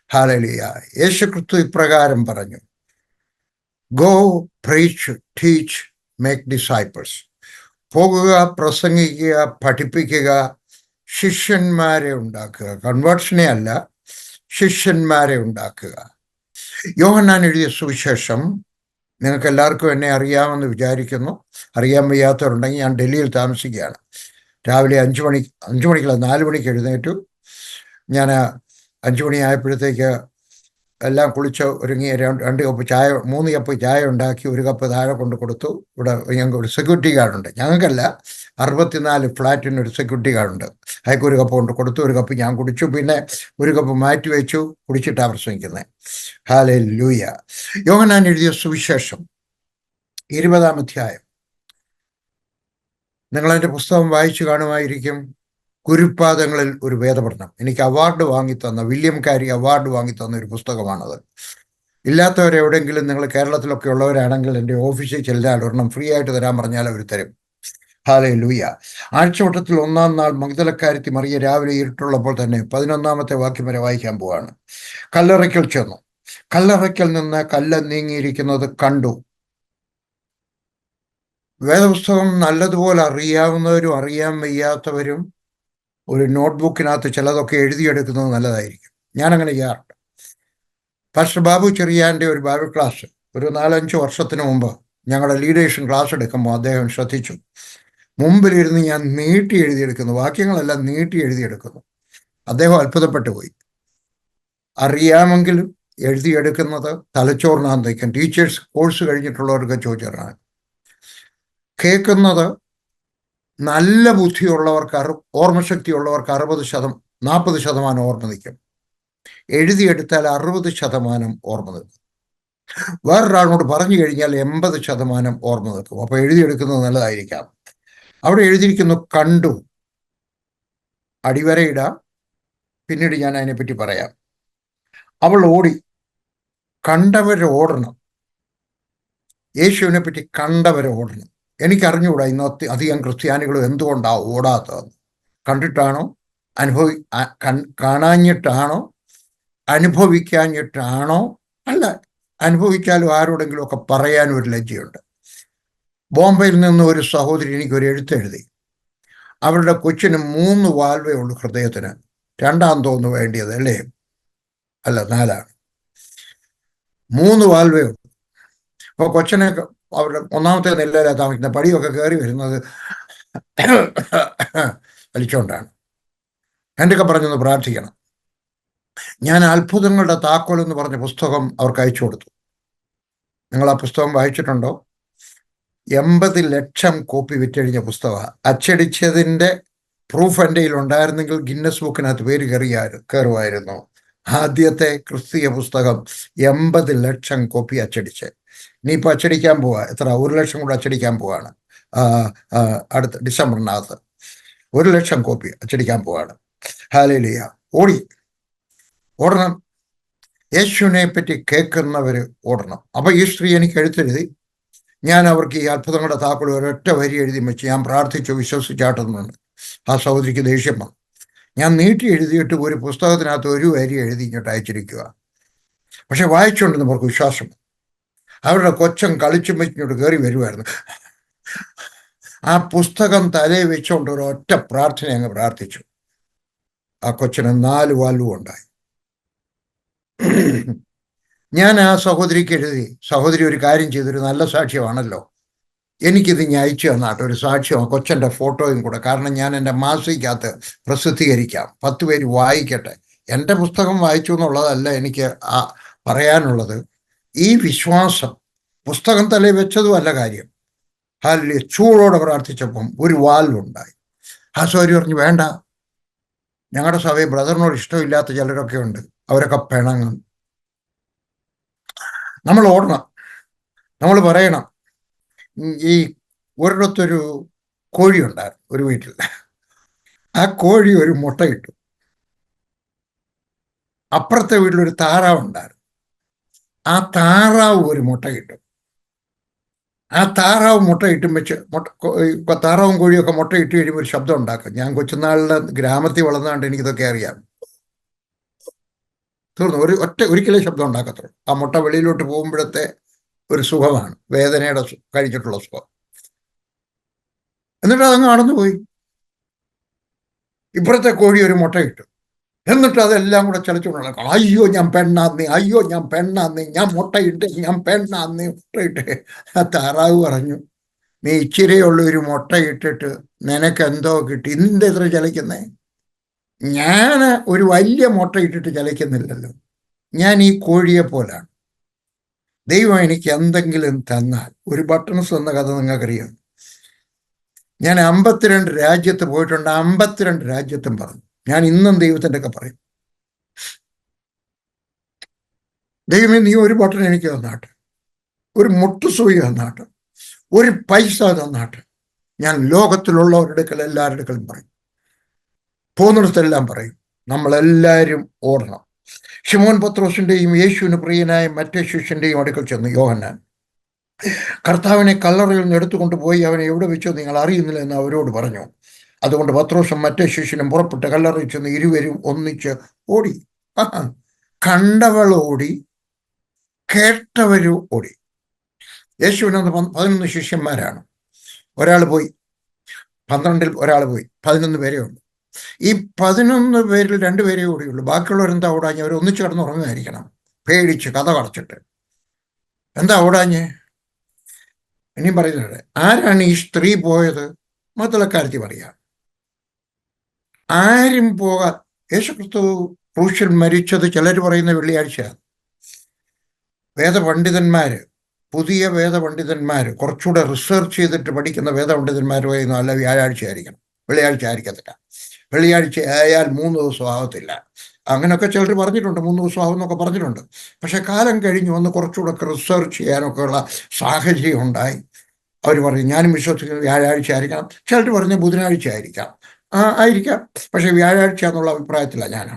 Hallelujah. യേശുക്രിസ്തു ഇപ്രകാരം പറഞ്ഞു, go preach teach make disciples. പോകുക, പ്രസംഗിക്കുക, പഠിപ്പിക്കുക, ശിഷ്യന്മാരെ ഉണ്ടാക്കുക. കൺവേർഷനെ അല്ല, ശിഷ്യന്മാരെ ഉണ്ടാക്കുക. യോഹന്നാൻ എഴുതിയ സുവിശേഷം നിങ്ങൾക്ക് എല്ലാവർക്കും എന്നെ അറിയാമെന്ന് വിചാരിക്കുന്നു. അറിയാൻ വയ്യാത്തവരുണ്ടെങ്കിൽ ഞാൻ ഡൽഹിയിൽ താമസിക്കുകയാണ്. രാവിലെ 5 മണിക്കല്ല 4 മണിക്ക് എഴുന്നേറ്റു. ഞാൻ 5 മണിയായപ്പോഴത്തേക്ക് എല്ലാം കുളിച്ച് ഒരുങ്ങി 2 കപ്പ് ചായ 3 കപ്പ് ചായ ഉണ്ടാക്കി 1 കപ്പ് താഴെ കൊണ്ട് കൊടുത്തു. ഇവിടെ ഞങ്ങൾക്ക് ഒരു സെക്യൂരിറ്റി ഗാർഡുണ്ട്. ഞങ്ങൾക്കല്ല, 64 ഫ്ലാറ്റിന് ഒരു സെക്യൂരിറ്റി ഗാർഡുണ്ട്. അയാൾക്ക് 1 കപ്പ് കൊണ്ട് കൊടുത്തു. 1 കപ്പ് ഞാൻ കുടിച്ചു. പിന്നെ 1 കപ്പ് മാറ്റി വെച്ചു. കുടിച്ചിട്ടാണ് പ്രസംഗിക്കുന്നത്. ഹല്ലേലൂയ. യോഹന്നാൻ എഴുതിയ സുവിശേഷം 20-ാം അധ്യായം. നിങ്ങളതിൻ്റെ പുസ്തകം വായിച്ചു കാണുമായിരിക്കും. ഗുരുപാദങ്ങളിൽ ഒരു വേദപഠനം. എനിക്ക് അവാർഡ് വാങ്ങിത്തന്ന, വില്യം കാരി അവാർഡ് വാങ്ങിത്തന്ന ഒരു പുസ്തകമാണത്. ഇല്ലാത്തവരെവിടെയെങ്കിലും നിങ്ങൾ കേരളത്തിലൊക്കെ ഉള്ളവരാണെങ്കിൽ എൻ്റെ ഓഫീസിൽ ചെല്ലാൻ ഒരെണ്ണം ഫ്രീ ആയിട്ട് തരാൻ പറഞ്ഞാൽ അവർ തരും. ഹല്ലേലൂയ. ആഴ്ചവട്ടത്തിൽ 1-ാം നാൾ മഗ്ദലക്കാരത്തി മറിയ രാവിലെ ഇരുട്ടുള്ളപ്പോൾ തന്നെ 11-ാമത്തെ വാക്യം വരെ വായിക്കാൻ പോവാണ്. കല്ലറയ്ക്കൽ ചെന്നു. കല്ലറയ്ക്കൽ നിന്ന് കല്ല് നീങ്ങിയിരിക്കുന്നത് കണ്ടു. വേദപുസ്തകം നല്ലതുപോലെ അറിയാവുന്നവരും അറിയാൻ വയ്യാത്തവരും ഒരു നോട്ട്ബുക്കിനകത്ത് ചിലതൊക്കെ എഴുതിയെടുക്കുന്നത് നല്ലതായിരിക്കും. ഞാനങ്ങനെ ചെയ്യാറുണ്ട്. പാസ്റ്റർ ബാബു ചെറിയാൻ്റെ ഒരു ബൈബിൾ ക്ലാസ് ഒരു 4-5 വർഷത്തിന് മുമ്പ് ഞങ്ങളുടെ ലീഡേഴ്സും ക്ലാസ് എടുക്കുമ്പോൾ അദ്ദേഹം ശ്രദ്ധിച്ചു. മുമ്പിലിരുന്ന് ഞാൻ നീട്ടി എഴുതിയെടുക്കുന്നു, വാക്യങ്ങളെല്ലാം നീട്ടി എഴുതിയെടുക്കുന്നു. അദ്ദേഹം അത്ഭുതപ്പെട്ടു പോയി. അറിയാമെങ്കിലും എഴുതിയെടുക്കുന്നത് തലച്ചോറിനാന്ന് തയ്ക്കും. ടീച്ചേഴ്സ് കോഴ്സ് കഴിഞ്ഞിട്ടുള്ളവർക്ക് ചോദിച്ചാണ്. കേൾക്കുന്നത് നല്ല ബുദ്ധിയുള്ളവർക്ക്, ഓർമ്മശക്തിയുള്ളവർക്ക് 40% ഓർമ്മ നിൽക്കും. എഴുതിയെടുത്താൽ 60% ഓർമ്മ നിൽക്കും. വേറൊരാളിനോട് പറഞ്ഞു കഴിഞ്ഞാൽ 80% ഓർമ്മ നിൽക്കും. അപ്പോൾ എഴുതിയെടുക്കുന്നത് നല്ലതായിരിക്കാം. അവിടെ എഴുതിയിരിക്കുന്നു കണ്ടു. അടിവരയിടാം, പിന്നീട് ഞാൻ അതിനെപ്പറ്റി പറയാം. അവൾ ഓടി. കണ്ടവരോടണം. യേശുവിനെ പറ്റി കണ്ടവരെ ഓടണം. എനിക്കറിഞ്ഞുകൂടാ ഇന്ന് അധികം ക്രിസ്ത്യാനികളും എന്തുകൊണ്ടാണ് ഓടാത്തതെന്ന്. കണ്ടിട്ടാണോ, കാണാഞ്ഞിട്ടാണോ, അനുഭവിക്കാഞ്ഞിട്ടാണോ? അല്ല, അനുഭവിച്ചാലും ആരോടെങ്കിലും ഒക്കെ പറയാനും ഒരു ലജ്ജയുണ്ട്. ബോംബെയിൽ നിന്ന് ഒരു സഹോദരി എനിക്കൊരു എഴുത്തെഴുതി. അവരുടെ കൊച്ചിന് 3 വാൽവേ ഉള്ളൂ ഹൃദയത്തിന്. 2-ാം തോന്നുന്നു വേണ്ടിയത്, അല്ലേ? അല്ല, 4-ആണ്. 3 വാൽവേ ഉള്ളൂ. അപ്പോൾ കൊച്ചിനെ അവരുടെ 1-ാമത്തെ നിലയിലാണ് താമസിക്കുന്നത്. പടിയൊക്കെ കയറി വരുന്നത് വലിച്ചുകൊണ്ടാണ്. എന്തൊക്കെ പറഞ്ഞൊന്ന് പ്രാർത്ഥിക്കണം. ഞാൻ അത്ഭുതങ്ങളുടെ താക്കോൽ എന്ന് പറഞ്ഞ പുസ്തകം അവർക്ക് അയച്ചു കൊടുത്തു. നിങ്ങൾ ആ പുസ്തകം വായിച്ചിട്ടുണ്ടോ? 80 ലക്ഷം കോപ്പി വിറ്റഴിഞ്ഞ പുസ്തകമാണ്. അച്ചടിച്ചതിൻ്റെ പ്രൂഫ് എൻ്റെ ഉണ്ടായിരുന്നെങ്കിൽ ഗിന്നസ് ബുക്കിനകത്ത് പേര് കയറുമായിരുന്നു. ആദ്യത്തെ ക്രിസ്തീയ പുസ്തകം 80 ലക്ഷം കോപ്പി അച്ചടിച്ച്. ഇനിയിപ്പോൾ അച്ചടിക്കാൻ പോവാ. എത്ര? 1 ലക്ഷം കൂടെ അച്ചടിക്കാൻ പോവാണ്. അടുത്ത ഡിസംബറിനകത്ത് 1 ലക്ഷം കോപ്പി അച്ചടിക്കാൻ പോവാണ്. ഹല്ലേലൂയ. ഓടണം. യേശുവിനെ പറ്റി കേൾക്കുന്നവർ ഓടണം. അപ്പോൾ ഈ സ്ത്രീ എനിക്ക് എഴുത്തെഴുതി. ഞാൻ അവർക്ക് ഈ അത്ഭുതങ്ങളുടെ താക്കോൽ ഒരൊറ്റ വരി എഴുതി വെച്ച് ഞാൻ പ്രാർത്ഥിച്ചു, വിശ്വസിച്ചാട്ടുന്നുണ്ട്. ആ സഹോദരിക്ക് ദേഷ്യം വന്നു. ഞാൻ നീട്ടി എഴുതിയിട്ട് ഒരു പുസ്തകത്തിനകത്ത് 1 വരി എഴുതി ഇങ്ങോട്ട് അയച്ചിരിക്കുക. പക്ഷെ വായിച്ചുകൊണ്ടെന്ന് അവർക്ക് വിശ്വാസം. അവരുടെ കൊച്ചം കളിച്ചും വെച്ചിങ്ങോട്ട് കയറി വരുമായിരുന്നു. ആ പുസ്തകം തലയിൽ വെച്ചുകൊണ്ട് ഒരൊറ്റ പ്രാർത്ഥന അങ്ങ് പ്രാർത്ഥിച്ചു. ആ കൊച്ചിന് 4 വാൽവും ഉണ്ടായി. ഞാൻ ആ സഹോദരിക്ക് എഴുതി, സഹോദരി ഒരു കാര്യം ചെയ്തൊരു നല്ല സാക്ഷ്യമാണല്ലോ, എനിക്കിത് ഞാൻ അയച്ചു തന്നാട്ടോ ഒരു സാക്ഷ്യം, കൊച്ചൻ്റെ ഫോട്ടോയും കൂടെ. കാരണം ഞാൻ എൻ്റെ മാസികക്കകത്ത് പ്രസിദ്ധീകരിക്കാം, 10 പേര് വായിക്കട്ടെ. എൻ്റെ പുസ്തകം വായിച്ചു എന്നുള്ളതല്ല എനിക്ക് പറയാനുള്ളത്. ഈ വിശ്വാസം പുസ്തകം തലയിൽ വെച്ചതും അല്ല കാര്യം. ഹല്ലേലൂയ. ചൂടോടെ പ്രാർത്ഥിച്ചപ്പം 1 വാൽവുണ്ടായി. ആ സഹോദരി പറഞ്ഞു, വേണ്ട, ഞങ്ങളുടെ സഭയിൽ ബ്രദറിനോട് ഇഷ്ടമില്ലാത്ത ചിലരൊക്കെ ഉണ്ട്, അവരൊക്കെ പിണങ്ങും. നമ്മൾ ഓടണം, നമ്മൾ പറയണം. ഈ ഒരിടത്തൊരു കോഴി ഉണ്ടായിരുന്നു ഒരു വീട്ടിൽ. ആ കോഴി ഒരു മുട്ടയിട്ടു. അപ്പുറത്തെ വീട്ടിലൊരു താറാവ് ഉണ്ടായിരുന്നു. ആ താറാവ് ഒരു മുട്ടയിട്ടു. ആ താറാവ് മുട്ടയിട്ടും വെച്ച് താറാവും കോഴിയൊക്കെ മുട്ടയിട്ട് കഴിയുമ്പോൾ ഒരു ശബ്ദം ഉണ്ടാക്കും. ഞാൻ കൊച്ചുനാളിൽ ഗ്രാമത്തിൽ വളർന്നുകൊണ്ട് എനിക്കിതൊക്കെ അറിയാം. തീർന്നു. ഒരിക്കലേ ശബ്ദം ഉണ്ടാക്കത്തുള്ളൂ. ആ മുട്ട വെളിയിലോട്ട് പോകുമ്പോഴത്തെ ഒരു സുഖമാണ്, വേദനയുടെ കഴിച്ചിട്ടുള്ള സുഖം. എന്നിട്ട് അതങ്ങ് നടന്നുപോയി. ഇപ്പുറത്തെ കോഴി ഒരു മുട്ട ഇട്ടു. എന്നിട്ട് അതെല്ലാം കൂടെ ചലച്ചുകൊണ്ട് നടക്കണം. അയ്യോ ഞാൻ പെണ്ണാന്നേ, അയ്യോ ഞാൻ പെണ്ണാന്നേ, ഞാൻ മുട്ടയിട്ട്, ഞാൻ പെണ്ണാന്നേ, മുട്ടയിട്ട്. ആ താറാവ് പറഞ്ഞു, നീ ഇച്ചിരിയുള്ള ഒരു മുട്ട ഇട്ടിട്ട് നിനക്ക് എന്തോ കിട്ടി, നിന്റെ എത്ര ചലിക്കുന്നേ? ഞാൻ ഒരു വലിയ മുട്ട ഇട്ടിട്ട് ചലിക്കുന്നില്ലല്ലോ. ഞാൻ ഈ കോഴിയെ പോലാണ്. ദൈവം എനിക്ക് എന്തെങ്കിലും തന്നാൽ, ഒരു ബട്ടൺസ് എന്ന കഥ നിങ്ങൾക്കറിയാം. ഞാൻ 52 രാജ്യത്ത് പോയിട്ടുണ്ട്. 52 രാജ്യത്തും പറഞ്ഞു. ഞാൻ ഇന്നും ദൈവത്തിൻ്റെ ഒക്കെ പറയും, ദൈവമേ നീ ഒരു ബട്ടൺ എനിക്ക് തന്നാട്ട്, ഒരു മുട്ടുസൂയി തന്നാട്ട്, ഒരു പൈസ തന്നാട്ട്, ഞാൻ ലോകത്തിലുള്ളവരുടെ അടുക്കൽ എല്ലാവരുടെ അടുക്കലും പറയും, പോകുന്നിടത്തെല്ലാം പറയും. നമ്മളെല്ലാവരും ഓടണം. ശിമോൻ പത്രോസിന്റെയും യേശുവിന് പ്രിയനായ മറ്റേ ശിഷ്യന്റെയും അടുക്കൽ ചെന്ന് യോഹന്നാൻ കർത്താവിനെ കല്ലറയിൽ നിന്ന് എടുത്തുകൊണ്ടുപോയി അവനെ എവിടെ വെച്ചോ നിങ്ങൾ അറിയുന്നില്ല എന്ന് അവരോട് പറഞ്ഞു. അതുകൊണ്ട് പത്രോസും മറ്റേ ശിഷ്യനും പുറപ്പെട്ട് കല്ലറയിൽ ചെന്ന് ഇരുവരും ഒന്നിച്ച് ഓടി. കണ്ടവൾ ഓടി, കേട്ടവരും ഓടി. യേശുവിനന്ന് 11 ശിഷ്യന്മാരാണ്. ഒരാൾ പോയി, 12 ഒരാൾ പോയി, 11 പേരേ ഉള്ളൂ. ഈ 11 പേരിൽ 2 പേരേ ഓടിയുള്ളൂ. ബാക്കിയുള്ളവരെന്താ ഓടാഞ്ഞ്? അവർ ഒന്നിച്ച് കിടന്നുറങ്ങുമായിരിക്കണം, പേടിച്ച് കഥ കടച്ചിട്ട്. എന്താ ഓടാഞ്ഞ്? ഇനിയും പറയുന്നത്, ആരാണ് ഈ സ്ത്രീ പോയത്? മതലക്കാരത്തി പറയാം. ആരും പോകാൻ, യേശുക്രിസ്തു ക്രൂശിൽ മരിച്ചത് ചിലർ പറയുന്ന വെള്ളിയാഴ്ചയാണ്. വേദപണ്ഡിതന്മാര്, പുതിയ വേദപണ്ഡിതന്മാർ, കുറച്ചുകൂടെ റിസർച്ച് ചെയ്തിട്ട് പഠിക്കുന്ന വേദപണ്ഡിതന്മാർ പറയുന്നു അല്ല, വ്യാഴാഴ്ച ആയിരിക്കണം, വെള്ളിയാഴ്ച ആയിരിക്കത്തില്ല. വെള്ളിയാഴ്ച ആയാൽ 3 ദിവസം ആവത്തില്ല. അങ്ങനെയൊക്കെ ചിലർ പറഞ്ഞിട്ടുണ്ട്, 3 ദിവസം ആവുമെന്നൊക്കെ പറഞ്ഞിട്ടുണ്ട്. പക്ഷെ കാലം കഴിഞ്ഞ് വന്ന് കുറച്ചുകൂടെ ഒക്കെ റിസർച്ച് ചെയ്യാനൊക്കെയുള്ള സാഹചര്യം ഉണ്ടായി. അവർ പറയും, ഞാനും വിശ്വസിക്കുന്നത് വ്യാഴാഴ്ച ആയിരിക്കണം. ചിലർ പറഞ്ഞ് ബുധനാഴ്ച ആയിരിക്കാം. ആയിരിക്കാം, പക്ഷെ വ്യാഴാഴ്ച എന്നുള്ള അഭിപ്രായത്തിലാണ് ഞാൻ.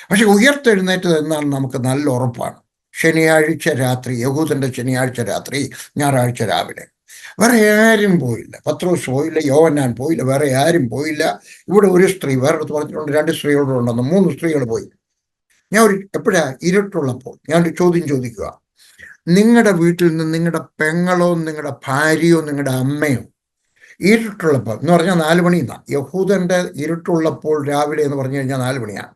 പക്ഷെ ഉയർത്തെഴുന്നേറ്റത് എന്നാണ് നമുക്ക് നല്ല ഉറപ്പാണ്. ശനിയാഴ്ച രാത്രി, യഹൂദന്റെ ശനിയാഴ്ച രാത്രി, ഞായറാഴ്ച രാവിലെ. വേറെ ആരും പോയില്ല. പത്രോസ് പോയില്ല, യോഹന്നാൻ പോയില്ല, വേറെ ആരും പോയില്ല. ഇവിടെ ഒരു സ്ത്രീ, വേറെ അടുത്ത് പറഞ്ഞിട്ടുണ്ട് 2 സ്ത്രീകളോടുണ്ടെന്ന്, 3 സ്ത്രീകൾ പോയി. ഞാൻ എപ്പോഴാ? ഇരുട്ടുള്ളപ്പോൾ. ഞാനൊരു ചോദ്യം ചോദിക്കുക, നിങ്ങളുടെ വീട്ടിൽ നിന്ന് നിങ്ങളുടെ പെങ്ങളോ നിങ്ങളുടെ ഭാര്യയോ നിങ്ങളുടെ അമ്മയോ ഇരുട്ടുള്ളപ്പോൾ എന്ന് പറഞ്ഞാൽ 4 മണിന്നാ. യഹൂദന്റെ ഇരുട്ടുള്ളപ്പോൾ രാവിലെ എന്ന് പറഞ്ഞു കഴിഞ്ഞാൽ 4 മണിയാണ്.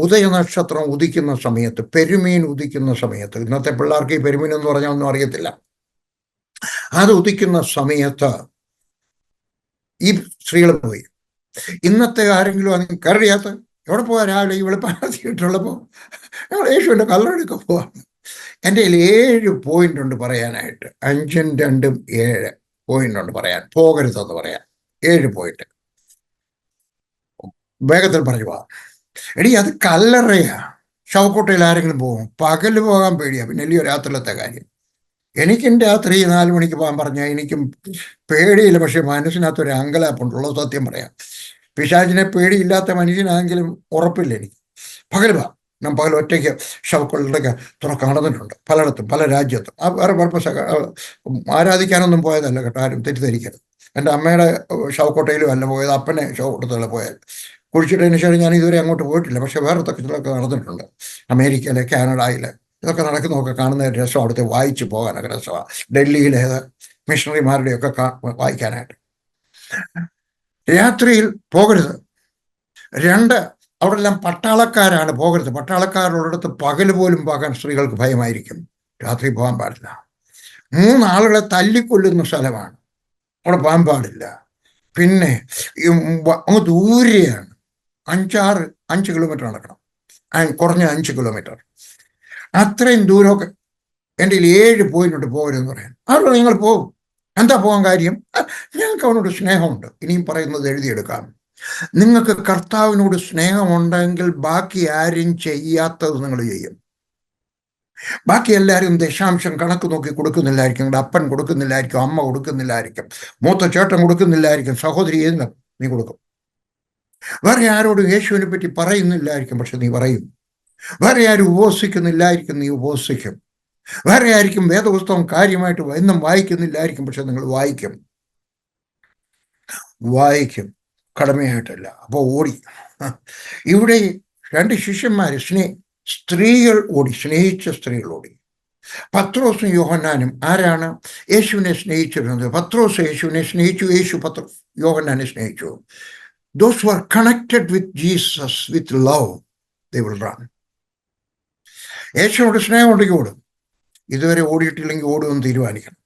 ഉദയനക്ഷത്രം ഉദിക്കുന്ന സമയത്ത്, പെരുമീൻ ഉദിക്കുന്ന സമയത്ത്, ഇന്നത്തെ പിള്ളേർക്ക് ഈ പെരുമീൻ എന്ന് പറഞ്ഞാൽ ഒന്നും അറിയത്തില്ല. അത് ഉദിക്കുന്ന സമയത്ത് ഈ സ്ത്രീകൾ പോയി. ഇന്നത്തെ ആരെങ്കിലും അതിന് കറിയാത്ത എവിടെ പോകാൻ? രാവിലെ ഈ വെളുപ്പാത്തിയിട്ടുള്ളപ്പോൾ ഞങ്ങൾ യേശുവിൻ്റെ കല്ലറെടുക്കാൻ പോവാണ്. എൻ്റെ കയ്യിൽ 7 പോയിന്റ് ഉണ്ട് പറയാനായിട്ട്. 5ഉം 2ഉം 7 പോയിന്റ് ഉണ്ട് പറയാൻ. പോകരുതെന്ന് പറയാൻ 7 പോയിന്റ് വേഗത്തിൽ പറഞ്ഞു പോവാം. എടി, അത് കല്ലറയാ. ശവക്കോട്ടയിൽ ആരെങ്കിലും പോകും? പകല് പോകാൻ പേടിയാ, പിന്നെ അല്ലയോ രാത്രിയിലത്തെ കാര്യം. എനിക്കും രാത്രി 4 മണിക്ക് പോകാൻ പറഞ്ഞാൽ എനിക്കും പേടിയില്ല. പക്ഷെ മനസ്സിനകത്തൊരു അങ്കലാപ്പുണ്ടുള്ളത് സത്യം പറയാം. പിശാചിനെ പേടിയില്ലാത്ത മനുഷ്യനാണെങ്കിലും ഉറപ്പില്ല എനിക്ക്. പകൽ പോകാം. ഞാൻ പകൽ ഒറ്റയ്ക്ക് ശവക്കൊള്ളിലൊക്കെ തുറക്കം നടന്നിട്ടുണ്ട്, പലയിടത്തും, പല രാജ്യത്തും. വേറെ പർപ്പസ് ആരാധിക്കാനൊന്നും പോയതല്ല കേട്ടോ, ആരും തെറ്റിദ്ധരിക്കരുത്. എൻ്റെ അമ്മയുടെ ശവക്കോട്ടയിലും അല്ല പോയത്, അപ്പനെ ശവക്കോട്ടത്തിലുള്ള പോയത്. കുഴിച്ചിട്ടതിന് ശേഷം ഞാൻ ഇതുവരെ അങ്ങോട്ട് പോയിട്ടില്ല. പക്ഷെ വേറെ തക്കത്തിലൊക്കെ നടന്നിട്ടുണ്ട്. അമേരിക്കയിലെ, കാനഡയിൽ ഇതൊക്കെ നടക്കുന്നതൊക്കെ കാണുന്ന രസം. അവിടുത്തെ വായിച്ചു പോകാനൊക്കെ രസമാണ്. ഡൽഹിയിലെ മിഷണറിമാരുടെയൊക്കെ വായിക്കാനായിട്ട്. രാത്രിയിൽ പോകരുത്. 2, അവിടെ എല്ലാം പട്ടാളക്കാരാണ്, പോകരുത്. പട്ടാളക്കാരുള്ളിടത്ത് പകൽ പോലും പോകാൻ സ്ത്രീകൾക്ക് ഭയമായിരിക്കും. രാത്രി പോകാൻ പാടില്ല. 3 ആളുകളെ തല്ലിക്കൊല്ലുന്ന സ്ഥലമാണ്, അവിടെ പോകാൻ പാടില്ല. പിന്നെ അങ്ങ് ദൂരെയാണ്, 5 കിലോമീറ്റർ നടക്കണം, കുറഞ്ഞ 5 കിലോമീറ്റർ. അത്രയും ദൂരമൊക്കെ. എൻ്റെ 7 പോയിന്റ് പോകരുതെന്ന് പറയാൻ. അവിടെ നിങ്ങൾ പോകും. എന്താ പോകാൻ കാര്യം? ഞങ്ങൾക്ക് അവനോട് സ്നേഹമുണ്ട്. ഇനിയും പറയുന്നത് എഴുതിയെടുക്കാം. നിങ്ങൾക്ക് കർത്താവിനോട് സ്നേഹമുണ്ടെങ്കിൽ ബാക്കി ആരും ചെയ്യാത്തത് നിങ്ങൾ ചെയ്യും. ബാക്കി എല്ലാവരും ദശാംശം കണക്ക് നോക്കി കൊടുക്കുന്നില്ലായിരിക്കും. നിങ്ങളുടെ അപ്പൻ കൊടുക്കുന്നില്ലായിരിക്കും, അമ്മ കൊടുക്കുന്നില്ലായിരിക്കും, മൂത്ത ചേട്ടൻ കൊടുക്കുന്നില്ലായിരിക്കും, സഹോദരി ഏതിന് നീ കൊടുക്കും. വേറെ ആരോടും യേശുവിനെ പറ്റി പറയുന്നില്ലായിരിക്കും, പക്ഷെ നീ പറയും. വേറെ ആരും ഉപവസിക്കുന്നില്ലായിരിക്കും, നീ ഉപവസിക്കും. വേറെ ആയിരിക്കും വേദപുസ്തകം കാര്യമായിട്ട് എന്നും വായിക്കുന്നില്ലായിരിക്കും, പക്ഷെ നിങ്ങൾ വായിക്കും കടമയായിട്ടല്ല. അപ്പോൾ ഓടി. ഇവിടെ 2 ശിഷ്യന്മാർ സ്ത്രീകൾ ഓടി, സ്നേഹിച്ച സ്ത്രീകൾ ഓടി. പത്രോസും യോഹന്നാനും ആരാണ്? യേശുവിനെ സ്നേഹിച്ചിരുന്നത്. പത്രോസ് യേശുവിനെ സ്നേഹിച്ചു, യേശു യോഹന്നാനെ സ്നേഹിച്ചു. Those who are connected with Jesus with love, they will run. യേശുവോട് സ്നേഹം ഉണ്ടെങ്കിൽ ഓടും. ഇതുവരെ ഓടിയിട്ടില്ലെങ്കിൽ ഓടുമെന്ന് തീരുമാനിക്കണം.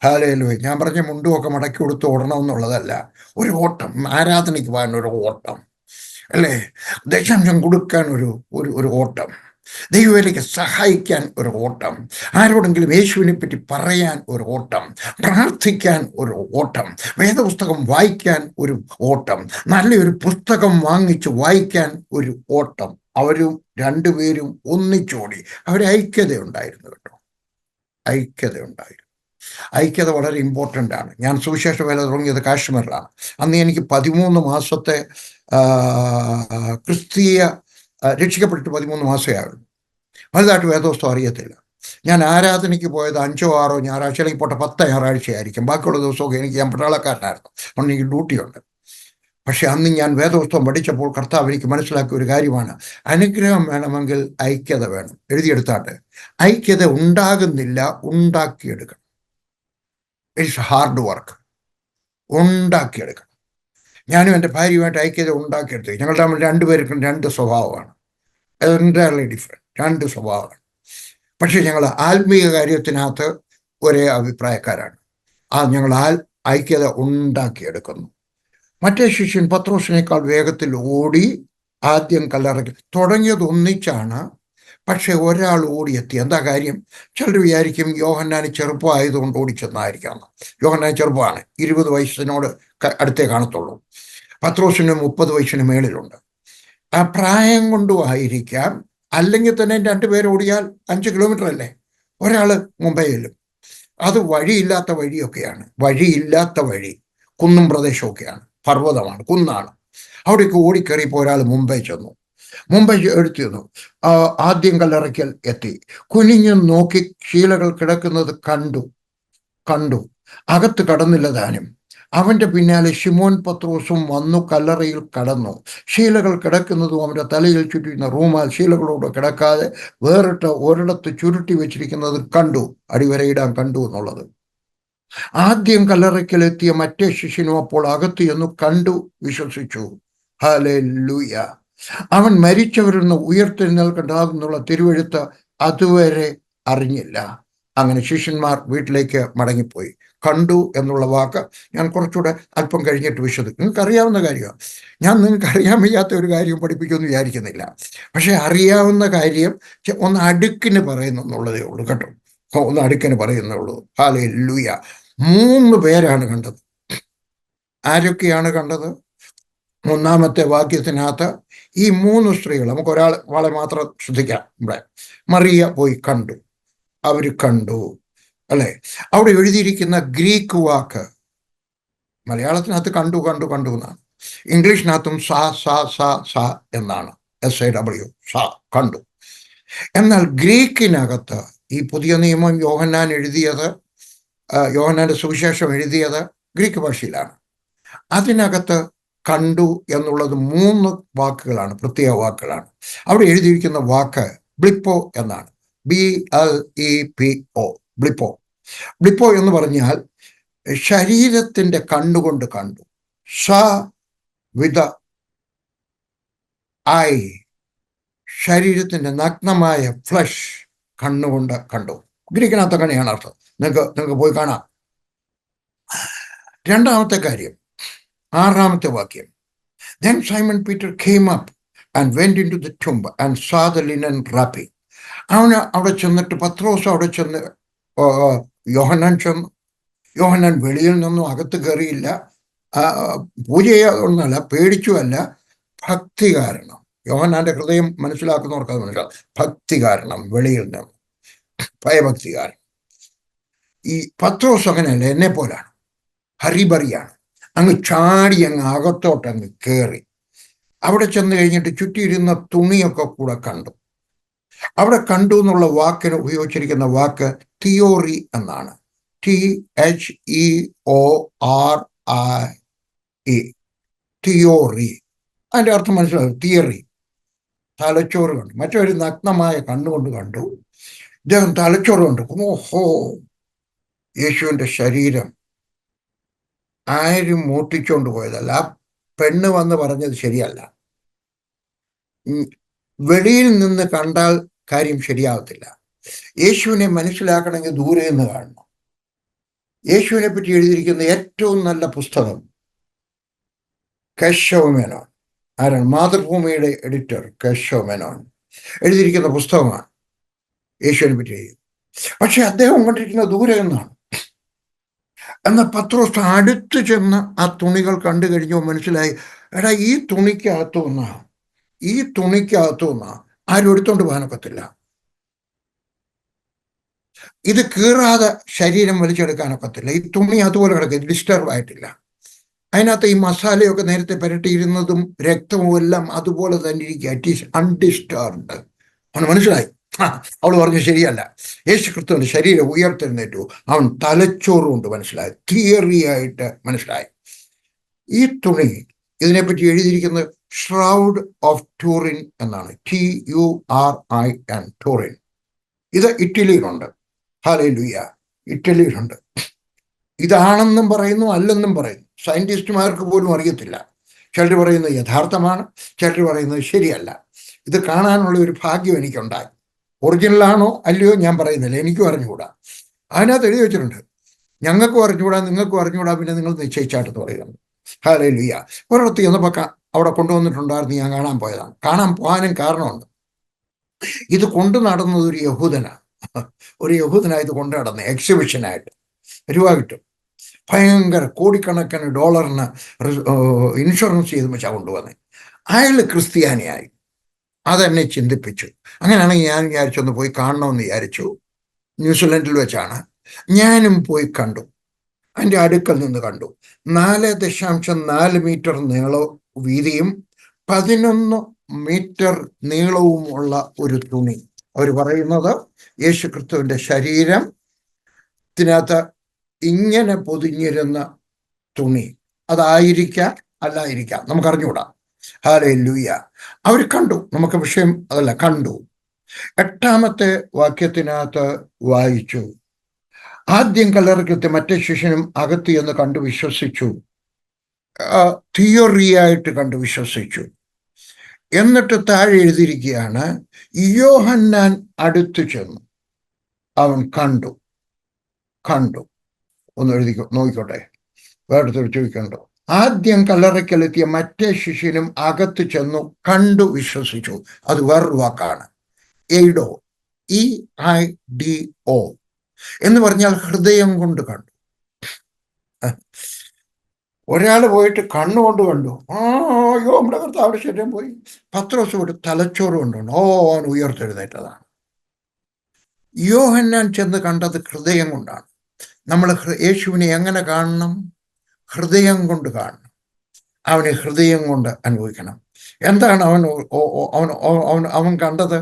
ഹല്ലേലൂയ. ഞാൻ പറഞ്ഞ മുണ്ടുമൊക്കെ മടക്കി കൊടുത്ത് ഓടണമെന്നുള്ളതല്ല, ഒരു ഓട്ടം. ആരാധനയ്ക്ക് പോകാൻ ഒരു ഓട്ടം, അല്ലേ? ദശാംശം കൊടുക്കാൻ ഒരു ഓട്ടം, ദൈവവേലയ്ക്ക് സഹായിക്കാൻ ഒരു ഓട്ടം, ആരോടെങ്കിലും യേശുവിനെ പറ്റി പറയാൻ ഒരു ഓട്ടം, പ്രാർത്ഥിക്കാൻ ഒരു ഓട്ടം, വേദപുസ്തകം വായിക്കാൻ ഒരു ഓട്ടം, നല്ലൊരു പുസ്തകം വാങ്ങിച്ച് വായിക്കാൻ ഒരു ഓട്ടം. അവരും രണ്ടുപേരും ഒന്നിച്ചോടി. അവർ ഐക്യതയുണ്ടായിരുന്നു കേട്ടോ, ഐക്യതയുണ്ടായിരുന്നു. ഐക്യത വളരെ ഇമ്പോർട്ടൻ്റ് ആണ്. ഞാൻ സുവിശേഷ വേല തുടങ്ങിയത് കാശ്മീരിലാണ്. അന്ന് എനിക്ക് 13 മാസത്തെ ക്രിസ്തീയ രക്ഷിക്കപ്പെട്ടിട്ട് 13 മാസമേ ആയുള്ളൂ. വലുതായിട്ട് വേദോസ്തം അറിയത്തില്ല. ഞാൻ ആരാധനയ്ക്ക് പോയത് 5 or 6 ഞായറാഴ്ച, അല്ലെങ്കിൽ പോട്ടെ 10 ഞായറാഴ്ചയായിരിക്കും. ബാക്കിയുള്ള ദിവസമൊക്കെ ഞാൻ പട്ടാളക്കാരനായിരുന്നു, അതുകൊണ്ട് എനിക്ക് ഡ്യൂട്ടിയുണ്ട്. പക്ഷെ അന്ന് ഞാൻ വേദോസ്തം പഠിച്ചപ്പോൾ കർത്താവ് എനിക്ക് മനസ്സിലാക്കിയ ഒരു കാര്യമാണ്, അനുഗ്രഹം വേണമെങ്കിൽ ഐക്യത വേണം. എഴുതിയെടുത്താട്ടെ, ഐക്യത ഉണ്ടാകുന്നില്ല, ഉണ്ടാക്കിയെടുക്കണം. It's hard work. ഉണ്ടാക്കിയെടുക്കണം. ഞാനും എൻ്റെ ഭാര്യയുമായിട്ട് ഐക്യത ഉണ്ടാക്കിയെടുത്തു. ഞങ്ങൾ തമ്മിൽ രണ്ടുപേർക്കും 2 സ്വഭാവമാണ്, എൻറ്റയർലി ഡിഫറെൻറ്റ്, 2 സ്വഭാവമാണ്. പക്ഷെ ഞങ്ങൾ ആത്മീയ കാര്യത്തിനകത്ത് ഒരേ അഭിപ്രായക്കാരാണ്. ഞങ്ങൾ ഐക്യത ഉണ്ടാക്കിയെടുക്കുന്നു. മറ്റേ ശിഷ്യൻ പത്രോസിനേക്കാൾ വേഗത്തിൽ ഓടി ആദ്യം കല്ലറയ്ക്ക്. തുടങ്ങിയത് ഒന്നിച്ചാണ്, പക്ഷെ ഒരാൾ ഓടിയെത്തി. എന്താ കാര്യം? ചിലർ വിചാരിക്കും യോഹന്നാന് ചെറുപ്പമായതുകൊണ്ട് ഓടിച്ചെന്നായിരിക്കാം. യോഹന്നാൻ ചെറുപ്പമാണ്, 20 വയസ്സിനോട് അടുത്തേ കാണത്തുള്ളൂ. പത്രോസിന് 30 വയസ്സിന് മേളിലുണ്ട്. ആ പ്രായം കൊണ്ടും ആയിരിക്കാം. അല്ലെങ്കിൽ തന്നെ 2 പേർ ഓടിയാൽ 5 കിലോമീറ്റർ അല്ലേ? ഒരാൾ മുംബൈയിലും. അത് വഴിയില്ലാത്ത വഴിയൊക്കെയാണ്, വഴിയില്ലാത്ത വഴി, കുന്നും പ്രദേശമൊക്കെയാണ്, പർവ്വതമാണ്, കുന്നാണ്. അവിടേക്ക് ഓടിക്കയറിയപ്പോൾ ഒരാൾ മുംബൈ ചെന്നു. മുംബൈ എടുത്തിരുന്നു. ആദ്യം കല്ലറയ്ക്കൽ എത്തി. കുനിഞ്ഞു നോക്കി ശീലകൾ കിടക്കുന്നത് കണ്ടു. അകത്ത് കടന്നില്ല താനും. അവൻ്റെ പിന്നാലെ ശിമോൻ പത്രോസും വന്നു കല്ലറയിൽ കടന്നു. ശീലകൾ കിടക്കുന്നതും അവൻ്റെ തലയിൽ ചുറ്റിയിരുന്ന റൂമാൽ ശീലകളോട് കിടക്കാതെ വേറിട്ട് ഒരിടത്ത് ചുരുട്ടി വെച്ചിരിക്കുന്നത് കണ്ടു. അടിവരയിടാൻ കണ്ടു എന്നുള്ളത്. ആദ്യം കല്ലറയ്ക്കലെത്തിയ മറ്റേ ശിഷ്യനും അപ്പോൾ അകത്ത് ചെന്നു കണ്ടു, വിശ്വസിച്ചു. ഹല്ലേലൂയ. അവൻ മരിച്ചവരിൽ നിന്ന് ഉയർത്തെഴുന്നേൽക്കണ്ടാകുന്നുള്ള തിരുവെഴുത്ത് അതുവരെ അറിഞ്ഞില്ല. അങ്ങനെ ശിഷ്യന്മാർ വീട്ടിലേക്ക് മടങ്ങിപ്പോയി. കണ്ടു എന്നുള്ള വാക്ക് ഞാൻ കുറച്ചുകൂടെ അല്പം കഴിഞ്ഞിട്ട് നിങ്ങൾക്ക് അറിയാവുന്ന കാര്യമാണ്. ഞാൻ നിങ്ങൾക്ക് അറിയാൻ വയ്യാത്ത ഒരു കാര്യം പഠിപ്പിക്കുമെന്ന് വിചാരിക്കുന്നില്ല. പക്ഷെ അറിയാവുന്ന കാര്യം ഒന്ന് അടുക്കിന് പറയുന്നു എന്നുള്ളതേ ഉള്ളൂ കേട്ടോ, ഒന്ന് അടുക്കിന് പറയുന്നേ ഉള്ളൂ. ഹല്ലേലൂയ. 3 പേരാണ് കണ്ടത്. ആരൊക്കെയാണ് കണ്ടത്? 1-ാമത്തെ വാക്യത്തിനകത്ത് ഈ 3 സ്ത്രീകൾ, നമുക്ക് ഒരാളെ മാത്രം ശ്രദ്ധിക്കാം. ഇവിടെ മറിയ പോയി കണ്ടു, അവർ കണ്ടു, അല്ലേ? അവിടെ എഴുതിയിരിക്കുന്ന ഗ്രീക്ക് വാക്ക് മലയാളത്തിനകത്ത് കണ്ടു എന്നാണ്, ഇംഗ്ലീഷിനകത്തും സ എന്നാണ്, SAW, കണ്ടു. എന്നാൽ ഗ്രീക്കിനകത്ത് ഈ പുതിയ നിയമം യോഹന്നാന്റെ സുവിശേഷം എഴുതിയത് ഗ്രീക്ക് ഭാഷയിലാണ്. അതിനകത്ത് കണ്ടു എന്നുള്ളത് 3 വാക്കുകളാണ്, പ്രത്യേക വാക്കുകളാണ്. അവിടെ എഴുതിയിരിക്കുന്ന വാക്ക് ബ്ലിപ്പോ എന്നാണ്, BLEPO, ബ്ലിപ്പോ എന്ന് പറഞ്ഞാൽ ശരീരത്തിൻ്റെ കണ്ണുകൊണ്ട് കണ്ടു. വിത്ത് ഐ, ശരീരത്തിൻ്റെ നഗ്നമായ ഫ്ലഷ് കണ്ണുകൊണ്ട് കണ്ടു. ഗ്രീക്കിനകത്ത് അങ്ങനെയാണ് അർത്ഥം. നിങ്ങൾക്ക് പോയി കാണാം. 2-ാമത്തെ കാര്യം, 6-ാമത്തെ വാക്യം. Then Simon Peter came up and went into the tomb and saw the linen wrapping. അവന് അവിടെ ചെന്നിട്ട്, പത്രോസ് അവിടെ ചെന്ന്, യോഹന്നാൻ ചെന്നു. യോഹന്നാൻ വെളിയിൽ നിന്നും അകത്ത് കയറിയില്ല. പൂജ ചെയ്യാതൊന്നല്ല, പേടിച്ചുമല്ല, ഭക്തി കാരണം. യോഹന്നാന്റെ ഹൃദയം മനസ്സിലാക്കുന്നവർക്ക് അത് മനസ്സിലാവും. ഭക്തി കാരണം, വെളിയിൽ നിന്നും ഭയഭക്തി കാരണം. ഈ പത്രോസ് അങ്ങനെയല്ല, എന്നെ പോലാണ്, ഹരിബറിയാണ്. അങ്ങ് ചാടി അങ്ങ് അകത്തോട്ടങ്ങ് കയറി. അവിടെ ചെന്ന് കഴിഞ്ഞിട്ട് ചുറ്റിയിരുന്ന തുണിയൊക്കെ കൂടെ കണ്ടു. അവിടെ കണ്ടു എന്നുള്ള വാക്കിന് ഉപയോഗിച്ചിരിക്കുന്ന വാക്ക് തിയോറി എന്നാണ്, THEORI. തിയോറി. അതിൻ്റെ അർത്ഥം മനസ്സിലാവും, തിയറി. തലച്ചോറ് കണ്ടു. മറ്റൊരു നഗ്നമായ കണ്ണുകൊണ്ട് കണ്ടു. ഇദ്ദേഹം തലച്ചോറ് കണ്ടു. ഓഹോ, യേശുവിൻ്റെ ശരീരം ആരും മോട്ടിച്ചോണ്ട് പോയതല്ല. ആ പെണ്ണ് വന്ന് പറഞ്ഞത് ശരിയല്ല. വെളിയിൽ നിന്ന് കണ്ടാൽ കാര്യം ശരിയാവത്തില്ല. യേശുവിനെ മനസ്സിലാക്കണമെങ്കിൽ ദൂരെ നിന്ന് കാണണം. യേശുവിനെ പറ്റി എഴുതിയിരിക്കുന്ന ഏറ്റവും നല്ല പുസ്തകം കേശവ മേനോൻ, ആരാണ്? മാതൃഭൂമിയുടെ എഡിറ്റർ കേശവ മേനോൻ എഴുതിയിരിക്കുന്ന പുസ്തകമാണ് യേശുവിനെ പറ്റി എഴുതി. പക്ഷെ അദ്ദേഹം കണ്ടിരിക്കുന്ന ദൂരെ നിന്നാണ്. എന്നാൽ പത്രോസ് അടുത്ത് ചെന്ന് ആ തുണികൾ കണ്ടു കഴിഞ്ഞപ്പോൾ മനസ്സിലായി, എടാ ഈ തുണിക്കകത്തുനിന്ന് ആരും എടുത്തോണ്ട് പോകാനൊക്കത്തില്ല. ഇത് കീറാതെ ശരീരം വലിച്ചെടുക്കാനൊക്കത്തില്ല. ഈ തുണി അതുപോലെ കിടക്കുക, ഡിസ്റ്റർബ് ആയിട്ടില്ല. അതിനകത്ത് ഈ മസാലയൊക്കെ നേരത്തെ പുരട്ടിയിരുന്നതും രക്തവും എല്ലാം അതുപോലെ തന്നെ ഇരിക്കുക. It is undisturbed. അവന് മനസ്സിലായി. അവൾ പറഞ്ഞു ശരിയല്ല, യേശു ക്രിസ്തുവിന്റെ ശരീരം ഉയർത്തെഴുന്നേറ്റു. അവൻ തലച്ചോറ് കൊണ്ട് മനസ്സിലായി, തിയറിയായിട്ട് മനസ്സിലായി. ഈ തുണി, ഇതിനെപ്പറ്റി എഴുതിയിരിക്കുന്നത് ഷ്രൗഡ് ഓഫ് ടൂറിൻ എന്നാണ്. TURIN, Turin. ഇത് ഇറ്റലിയിലുണ്ട്. ഹല്ലേലൂയ, ഇറ്റലിയിലുണ്ട്. ഇതാണെന്നും പറയുന്നു, അല്ലെന്നും പറയുന്നു. സയന്റിസ്റ്റുമാർക്ക് പോലും അറിയത്തില്ല. ചിലർ പറയുന്നത് യഥാർത്ഥമാണ്, ചിലർ പറയുന്നത് ശരിയല്ല. ഇത് കാണാനുള്ള ഒരു ഭാഗ്യം എനിക്കുണ്ടായി. ഒറിജിനലാണോ അല്ലയോ ഞാൻ പറയുന്നില്ല, എനിക്കും അറിഞ്ഞുകൂടാ. അതിനകത്ത് എഴുതി വെച്ചിട്ടുണ്ട്, ഞങ്ങൾക്കും അറിഞ്ഞുകൂടാ, നിങ്ങൾക്കും അറിഞ്ഞുകൂടാ, പിന്നെ നിങ്ങൾ നിശ്ചയിച്ചാട്ടെന്ന് പറയുന്നത്. ഹല്ലേലൂയ. ഒരിടത്ത് ചെന്നപ്പോൾ അവിടെ കൊണ്ടുവന്നിട്ടുണ്ടായിരുന്നു, ഞാൻ കാണാൻ പോയതാണ്. കാണാൻ പോകാനും കാരണമുണ്ട്. ഇത് കൊണ്ടു നടന്നത് ഒരു യഹൂദനായി ഇത് കൊണ്ടു നടന്നത് എക്സിബിഷനായിട്ട്. രൂപ കിട്ടും. ഭയങ്കര കോടിക്കണക്കിന് ഡോളറിന് ഇൻഷുറൻസ് ചെയ്ത് വെച്ചാൽ കൊണ്ടുവന്നത്. അയാൾ ക്രിസ്ത്യാനിയായി. അതെന്നെ ചിന്തിപ്പിച്ചു. അങ്ങനെയാണെങ്കിൽ ഞാൻ വിചാരിച്ചൊന്ന് പോയി കാണണമെന്ന് വിചാരിച്ചു. ന്യൂസിലൻഡിൽ വെച്ചാണ്. ഞാനും പോയി കണ്ടു. അതിൻ്റെ അടുക്കൽ നിന്ന് കണ്ടു. 4.4 മീറ്റർ വീതിയും 11 മീറ്റർ നീളവുമുള്ള ഒരു തുണി. അവർ പറയുന്നത് യേശു ക്രിസ്തുവിൻ്റെ ശരീരത്തിനകത്ത് ഇങ്ങനെ പൊതിഞ്ഞിരുന്ന തുണി. അതായിരിക്കാം, അല്ലായിരിക്കാം, നമുക്കറിഞ്ഞുകൂടാ. ഹല്ലേലൂയ. അവർ കണ്ടു. നമുക്ക് വിഷയം അതല്ല, കണ്ടു. 8-ാമത്തെ വാക്യത്തിനകത്ത് വായിച്ചു, ആദ്യം കല്ലറയ്ക്കകത്ത് മറ്റേ ശിഷ്യനും അകത്ത് എന്ന് കണ്ടു വിശ്വസിച്ചു. തിയറിയായിട്ട് കണ്ടു വിശ്വസിച്ചു. എന്നിട്ട് താഴെ എഴുതിയിരിക്കുകയാണ്, യോഹന്നാൻ അടുത്തു ചെന്നു, അവൻ കണ്ടു. ഒന്ന് നോക്കിക്കോട്ടെ, വേറെ ചോദിക്കണ്ടോ? ആദ്യം കല്ലറയ്ക്കലെത്തിയ മറ്റേ ശിഷ്യനും അകത്ത് ചെന്നു കണ്ടു വിശ്വസിച്ചു. അത് വേറൊരു വാക്കാണ്, എയ്ഡോ, EIDO എന്ന് പറഞ്ഞാൽ ഹൃദയം കൊണ്ട് കണ്ടു. ഒരാൾ പോയിട്ട് കണ്ണുകൊണ്ട് കണ്ടു, അയ്യോ നമ്മുടെ കർത്താവിന്റെ ശരീരം പോയി. പത്രോസ് പോയിട്ട് തലച്ചോറ് കൊണ്ടുണ്ട്, അവൻ ഉയർത്തെഴുന്നേറ്റതാണ്. യോഹന്നാൻ ചെന്ന് കണ്ടത് ഹൃദയം കൊണ്ടാണ്. നമ്മൾ യേശുവിനെ എങ്ങനെ കാണണം? ഹൃദയം കൊണ്ട് കാണണം. അവനെ ഹൃദയം കൊണ്ട് അനുഭവിക്കണം. എന്താണ് അവൻ കണ്ടത്?